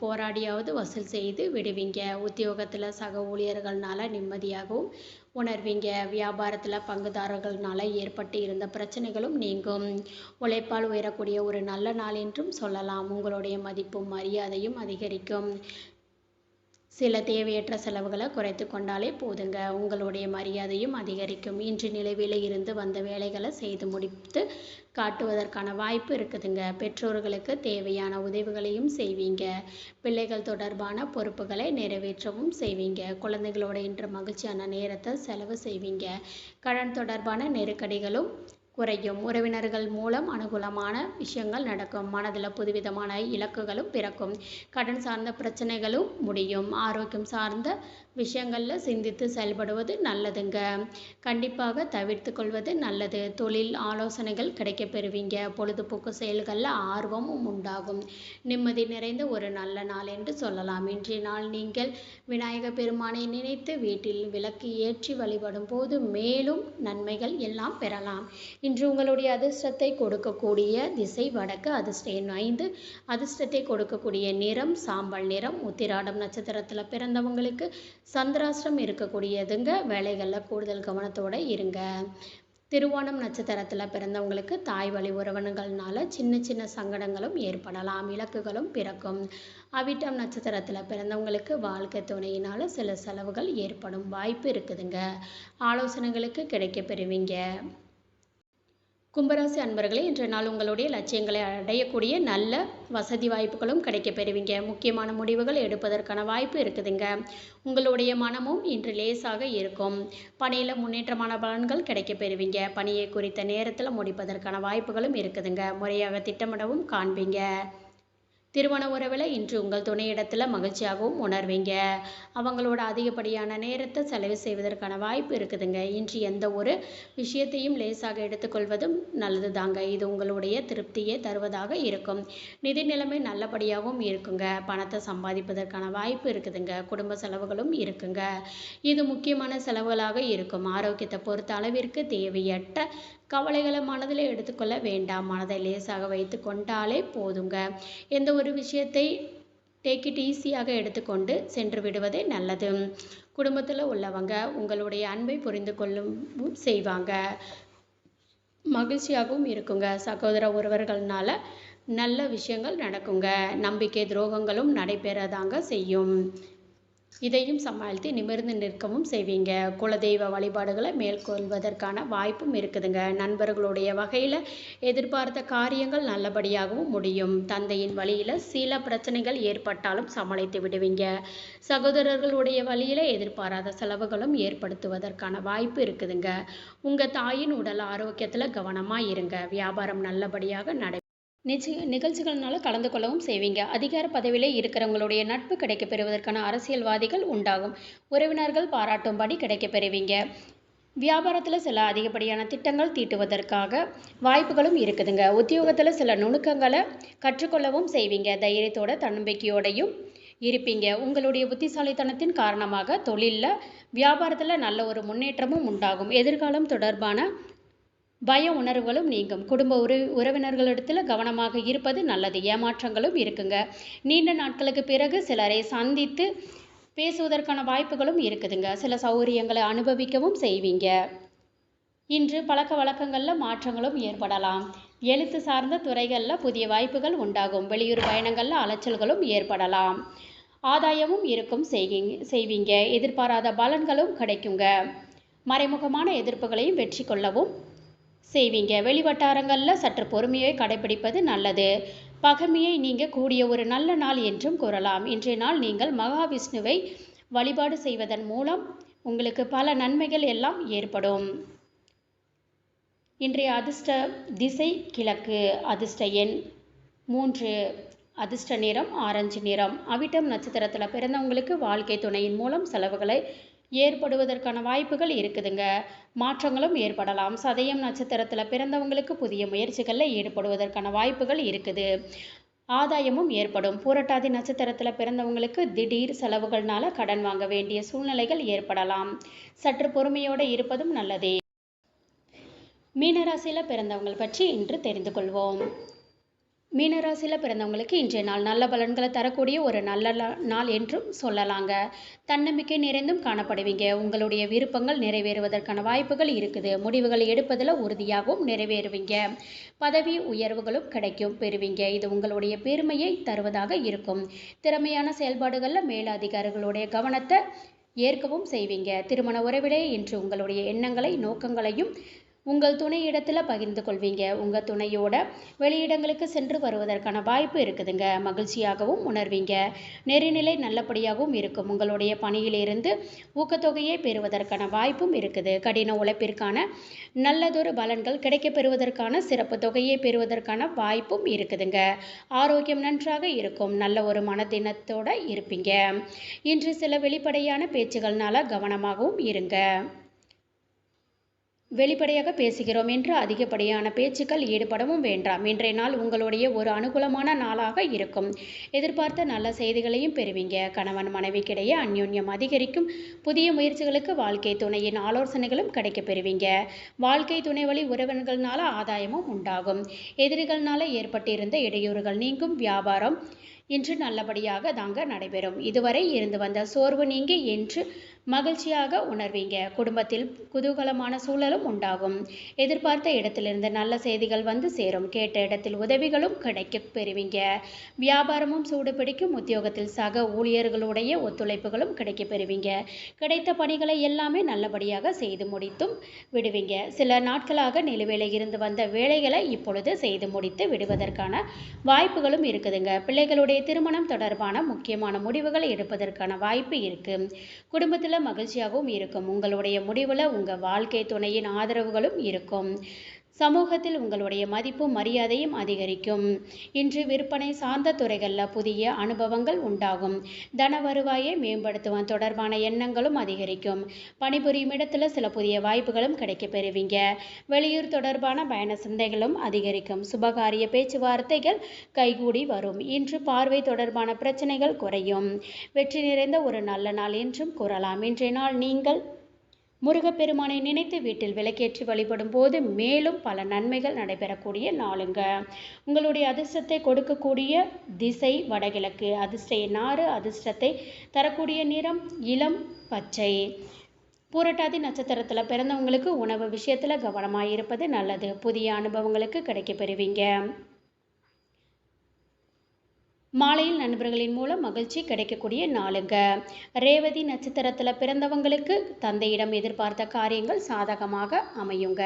போராடியாவது வசூல் செய்து விடுவீங்க. உத்தியோகத்தில் சக ஊழியர்கள்னால நிம்மதியாகவும் உணர்வீங்க. வியாபாரத்தில் பங்குதாரர்கள்னால ஏற்பட்டு இருந்த பிரச்சனைகளும் நீங்கும். உழைப்பால் உயரக்கூடிய ஒரு நல்ல நாள் என்றும் சொல்லலாம். உங்களுடைய மதிப்பும் மரியாதையும் அதிகரிக்கும். சில தேவையற்ற செலவுகளை குறைத்து கொண்டாலே போதுங்க. உங்களுடைய மரியாதையும் அதிகரிக்கும். இன்று நிலவில் இருந்து வந்த வேலைகளை செய்து முடித்து காட்டுவதற்கான வாய்ப்பு இருக்குதுங்க. பெற்றோர்களுக்கு தேவையான உதவிகளையும் செய்வீங்க. பிள்ளைகள் தொடர்பான பொறுப்புகளை நிறைவேற்றவும் செய்வீங்க. குழந்தைகளோட இன்று மகிழ்ச்சியான நேரத்தை செலவு செய்வீங்க. கடன் தொடர்பான நெருக்கடிகளும் குறையும். உறவினர்கள் மூலம் அனுகூலமான விஷயங்கள் நடக்கும். மனதில் புதுவிதமான இலக்குகளும் பிறக்கும். கடன் சார்ந்த பிரச்சனைகளும் முடியும். ஆரோக்கியம் சார்ந்த விஷயங்களில் சிந்தித்து செயல்படுவது நல்லதுங்க. கண்டிப்பாக தவிர்த்து கொள்வது நல்லது. தொழில் ஆலோசனைகள் கிடைக்க பெறுவீங்க. பொழுதுபோக்கு செயல்களில் ஆர்வமும் உண்டாகும். நிம்மதி நிறைந்த ஒரு நல்ல நாள் என்று சொல்லலாம். இன்றைய நாள் நீங்கள் விநாயக பெருமானை நினைத்து வீட்டில் விளக்கு ஏற்றி வழிபடும் போது மேலும் நன்மைகள் எல்லாம் பெறலாம். இன்று உங்களுடைய அதிர்ஷ்டத்தை கொடுக்கக்கூடிய திசை வடக்கு, அதிர்ஷ்ட எண் 5. அதிர்ஷ்டத்தை கொடுக்கக்கூடிய நிறம் சாம்பல் நிறம். உத்திராடம் நட்சத்திரத்தில் பிறந்தவங்களுக்கு சந்திராஷ்டிரம் இருக்கக்கூடியதுங்க. வேலைகளில் கூடுதல் கவனத்தோடு இருங்க. திருவோணம் நட்சத்திரத்தில் பிறந்தவங்களுக்கு தாய் வழி உறவினர்கள்னால சின்ன சின்ன சங்கடங்களும் ஏற்படலாம், இலக்குகளும் பிறக்கும். அவிட்டம் நட்சத்திரத்தில் பிறந்தவங்களுக்கு வாழ்க்கை துணையினால் சில செலவுகள் ஏற்படும் வாய்ப்பு இருக்குதுங்க. ஆலோசனைகளுக்கு கிடைக்க பெறுவீங்க. கும்பராசி அன்பர்களே, இன்றைய நாள் உங்களுடைய லட்சியங்களை அடையக்கூடிய நல்ல வசதி வாய்ப்புகளும் கிடைக்க பெறுவீங்க. முக்கியமான முடிவுகள் எடுப்பதற்கான வாய்ப்பு இருக்குதுங்க. உங்களுடைய மனமும் இன்று லேசாக இருக்கும். பணியில் முன்னேற்றமான பலன்கள் கிடைக்க பெறுவீங்க. பணியை குறித்த நேரத்தில் முடிப்பதற்கான வாய்ப்புகளும் இருக்குதுங்க. முறையாக திட்டமிடவும் காண்பீங்க. திருமண உறவில் இன்று உங்கள் துணையிடத்தில் மகிழ்ச்சியாகவும் உணர்வீங்க. அவங்களோட அதிகப்படியான நேரத்தை செலவு செய்வதற்கான வாய்ப்பு இருக்குதுங்க. இன்று எந்த ஒரு விஷயத்தையும் லேசாக எடுத்துக்கொள்வதும் நல்லது தாங்க. இது உங்களுடைய திருப்தியை தருவதாக இருக்கும். நிதி நிலைமை நல்லபடியாகவும் இருக்குங்க. பணத்தை சம்பாதிப்பதற்கான வாய்ப்பு இருக்குதுங்க. குடும்ப செலவுகளும் இருக்குங்க. இது முக்கியமான செலவுகளாக இருக்கும். ஆரோக்கியத்தை பொறுத்த அளவிற்கு தேவையற்ற கவலைகளை மனதில் எடுத்துக்கொள்ள வேண்டாம். மனதை லேசாக வைத்து கொண்டாலே போதுங்க. எந்த ஒரு விஷயத்தை டேக் இட் ஈஸியாக எடுத்துக்கொண்டு சென்று விடுவதே நல்லது. குடும்பத்தில் உள்ளவங்க உங்களுடைய அன்பை புரிந்து கொள்ளவும் செய்வாங்க. மகிழ்ச்சியாகவும் இருக்குங்க. சகோதர உறவர்கள்னால நல்ல விஷயங்கள் நடக்குங்க. நம்பிக்கை துரோகங்களும் நடைபெறதாங்க செய்யும். இதையும் சமாளித்து நிமிர்ந்து நிற்கவும் செய்வீங்க. குலதெய்வ வழிபாடுகளை மேற்கொள்வதற்கான வாய்ப்பும் இருக்குதுங்க. நண்பர்களுடைய வகையில் எதிர்பார்த்த காரியங்கள் நல்லபடியாகவும் முடியும். தந்தையின் வழியில் சில பிரச்சனைகள் ஏற்பட்டாலும் சமாளித்து விடுவீங்க. சகோதரர்களுடைய வழியில் எதிர்பாராத செலவுகளும் ஏற்படுத்துவதற்கான வாய்ப்பு இருக்குதுங்க. உங்கள் தாயின் உடல் ஆரோக்கியத்தில் கவனமாக இருங்க. வியாபாரம் நல்லபடியாக நிகழ்ச்சிகள்னால கலந்து கொள்ளவும் செய்வீங்க. அதிகார பதவியில் இருக்கிறவங்களுடைய நட்பு கிடைக்க பெறுவதற்கான அரசியல்வாதிகள் உண்டாகும். உறவினர்கள் பாராட்டும்படி கிடைக்க பெறுவீங்க. வியாபாரத்தில் சில அதிகப்படியான திட்டங்கள் தீட்டுவதற்காக வாய்ப்புகளும் இருக்குதுங்க. உத்தியோகத்தில் சில நுணுக்கங்களை கற்றுக்கொள்ளவும் செய்வீங்க. தைரியத்தோட தன்னம்பிக்கையோடையும் இருப்பீங்க. உங்களுடைய புத்திசாலித்தனத்தின் காரணமாக தொழிலில் வியாபாரத்தில் நல்ல ஒரு முன்னேற்றமும் உண்டாகும். எதிர்காலம் தொடர்பான பய உணர்வுகளும் நீங்கும். குடும்ப உறவினர்களிடத்தில் கவனமாக இருப்பது நல்லது. ஏமாற்றங்களும் இருக்குங்க. நீண்ட நாட்களுக்கு பிறகு சிலரை சந்தித்து பேசுவதற்கான வாய்ப்புகளும் இருக்குதுங்க. சில சௌகரியங்களை அனுபவிக்கவும் செய்வீங்க. இன்று பழக்க வழக்கங்களில் மாற்றங்களும் ஏற்படலாம். எழுத்து சார்ந்த துறைகளில் புதிய வாய்ப்புகள் உண்டாகும். வெளியூர் பயணங்களில் அலைச்சல்களும் ஏற்படலாம். ஆதாயமும் இருக்கும் செய்வீங்க. எதிர்பாராத பலன்களும் கிடைக்குங்க. மறைமுகமான எதிர்ப்புகளையும் வெற்றி கொள்ளவும் செய்வீங்க. வெளிவட்டாரங்களில் சற்று பொறுமையை கடைபிடிப்பது நல்லது. பகைமையை நீங்க கூடிய ஒரு நல்ல நாள் என்றும் கூறலாம். இன்றைய நாள் நீங்கள் மகாவிஷ்ணுவை வழிபாடு செய்வதன் மூலம் உங்களுக்கு பல நன்மைகள் எல்லாம் ஏற்படும். இன்றைய அதிர்ஷ்ட திசை கிழக்கு. அதிர்ஷ்ட எண் 3. அதிர்ஷ்ட நிறம் ஆரஞ்சு நிறம். அவிட்டம் நட்சத்திரத்தில் பிறந்தவங்களுக்கு வாழ்க்கை துணையின் மூலம் செலவுகளை ஏற்படுவதற்கான வாய்ப்புகள் இருக்குதுங்க. மாற்றங்களும் ஏற்படலாம். சதயம் நட்சத்திரத்தில் பிறந்தவங்களுக்கு புதிய முயற்சிகளில் ஈடுபடுவதற்கான வாய்ப்புகள் இருக்குது. ஆதாயமும் ஏற்படும். பூரட்டாதி நட்சத்திரத்தில் பிறந்தவங்களுக்கு திடீர் செலவுகள்னால கடன் வாங்க வேண்டிய சூழ்நிலைகள் ஏற்படலாம். சற்று பொறுமையோடு இருப்பதும் நல்லதே. மீனராசியில் பிறந்தவங்கள் பற்றி இன்று தெரிந்து கொள்வோம். மீனராசியில் பிறந்தவங்களுக்கு இன்றைய நாள் நல்ல பலன்களை தரக்கூடிய ஒரு நல்ல நாள் என்றும் சொல்லலாங்க. தன்னம்பிக்கை நிறைந்தும் காணப்படுவீங்க. உங்களுடைய விருப்பங்கள் நிறைவேறுவதற்கான வாய்ப்புகள் இருக்குது. முடிவுகள் எடுப்பதில் உறுதியாகவும் நிறைவேறுவீங்க. பதவி உயர்வுகளும் கிடைக்கும் பெறுவீங்க. இது உங்களுடைய பெருமையை தருவதாக இருக்கும். திறமையான செயல்பாடுகளில் மேலதிகாரிகளுடைய கவனத்தை ஏற்கவும் செய்வீங்க. திருமண உறவிலே இன்று உங்களுடைய எண்ணங்களை நோக்கங்களையும் உங்கள் துணையிடத்தில் பகிர்ந்து கொள்வீங்க. உங்கள் துணையோட வெளியிடங்களுக்கு சென்று வருவதற்கான வாய்ப்பு இருக்குதுங்க. மகிழ்ச்சியாகவும் உணர்வீங்க. நெறிநிலை நல்லபடியாகவும் இருக்கும். உங்களுடைய பணியிலிருந்து ஊக்கத்தொகையை பெறுவதற்கான வாய்ப்பும் இருக்குது. கடின உழைப்பிற்கான நல்லதொரு பலன்கள் கிடைக்க பெறுவதற்கான சிறப்பு தொகையை பெறுவதற்கான வாய்ப்பும் இருக்குதுங்க. ஆரோக்கியம் நன்றாக இருக்கும். நல்ல ஒரு மனதினத்தோட இருப்பீங்க. இன்று சில வெளிப்படையான பேச்சுகள்னால கவனமாகவும் இருங்க. வெளிப்படையாக பேசுகிறோம் என்று அதிகப்படியான பேச்சுக்கள் ஈடுபடவும் வேண்டாம். இன்றைய நாள் உங்களுடைய ஒரு அனுகூலமான நாளாக இருக்கும். எதிர்பார்த்த நல்ல செய்திகளையும் பெறுவீங்க. கணவன் மனைவிக்கிடையே அந்யோன்யம் அதிகரிக்கும். புதிய முயற்சிகளுக்கு வாழ்க்கை துணையின் ஆலோசனைகளும் கிடைக்க பெறுவீங்க. வாழ்க்கை துணை வழி உறவினர்களால ஆதாயமும் உண்டாகும். எதிரிகள்னால ஏற்பட்டிருந்த இடையூறுகள் நீங்கும். வியாபாரம் இன்று நல்லபடியாக தாங்க நடைபெறும். இதுவரை இருந்து வந்த சோர்வு நீங்கி என்று மகிழ்ச்சியாக உணர்வீங்க. குடும்பத்தில் குதூகலமான சூழலும் உண்டாகும். எதிர்பார்த்த இடத்திலிருந்து நல்ல செய்திகள் வந்து சேரும். கேட்ட இடத்தில் உதவிகளும் கிடைக்க பெறுவீங்க. வியாபாரமும் சூடு பிடிக்கும். உத்தியோகத்தில் சக ஊழியர்களுடைய ஒத்துழைப்புகளும் கிடைக்க பெறுவீங்க. கிடைத்த பணிகளை எல்லாமே நல்லபடியாக செய்து முடித்தும் விடுவீங்க. சில நாட்களாக நிலுவையில் இருந்து வந்த வேலைகளை இப்பொழுது செய்து முடித்து விடுவதற்கான வாய்ப்புகளும் இருக்குதுங்க. பிள்ளைகளுடைய திருமணம் தொடர்பான முக்கியமான முடிவுகளை எடுப்பதற்கான வாய்ப்பு இருக்கு. குடும்பத்தில் மகிழ்ச்சியாகவும் இருக்கும். உங்களுடைய முடிவுல உங்க வாழ்க்கை துணையின் ஆதரவுகளும் இருக்கும். சமூகத்தில் உங்களுடைய மதிப்பும் மரியாதையும் அதிகரிக்கும். இன்று விற்பனை சார்ந்த துறைகளில் புதிய அனுபவங்கள் உண்டாகும். தன வருவாயை மேம்படுத்துவதன் தொடர்பான எண்ணங்களும் அதிகரிக்கும். பணிபுரியும் இடத்துல சில புதிய வாய்ப்புகளும் கிடைக்க பெறுவீங்க. வெளியூர் தொடர்பான பயண சிந்தைகளும் அதிகரிக்கும். சுபகாரிய பேச்சுவார்த்தைகள் கைகூடி வரும். இன்று பார்வை தொடர்பான பிரச்சனைகள் குறையும். வெற்றி நிறைந்த ஒரு நல்ல நாள் என்றும் கூறலாம். இன்றைய நாள் நீங்கள் முருகப்பெருமானை நினைத்து வீட்டில் விளக்கேற்றி வழிபடும் போது மேலும் பல நன்மைகள் நடைபெறக்கூடிய நாளுங்க. உங்களுடைய அதிர்ஷ்டத்தை கொடுக்கக்கூடிய திசை வடகிழக்கு. அதிர்ஷ்ட எண் 6. அதிர்ஷ்டத்தை தரக்கூடிய நிறம் இளம் பச்சை. பூரட்டாதி நட்சத்திரத்தில் பிறந்தவங்களுக்கு உணவு விஷயத்தில் கவனமாக இருப்பது நல்லது. புதிய அனுபவங்களுக்கு கிடைக்க பெறுவீங்க. மாலையில் நண்பர்களின் மூலம் மகிழ்ச்சி கிடைக்கக்கூடிய நாளுங்க. ரேவதி நட்சத்திரத்தில் பிறந்தவங்களுக்கு தந்தையிடம் எதிர்பார்த்த காரியங்கள் சாதகமாக அமையுங்க.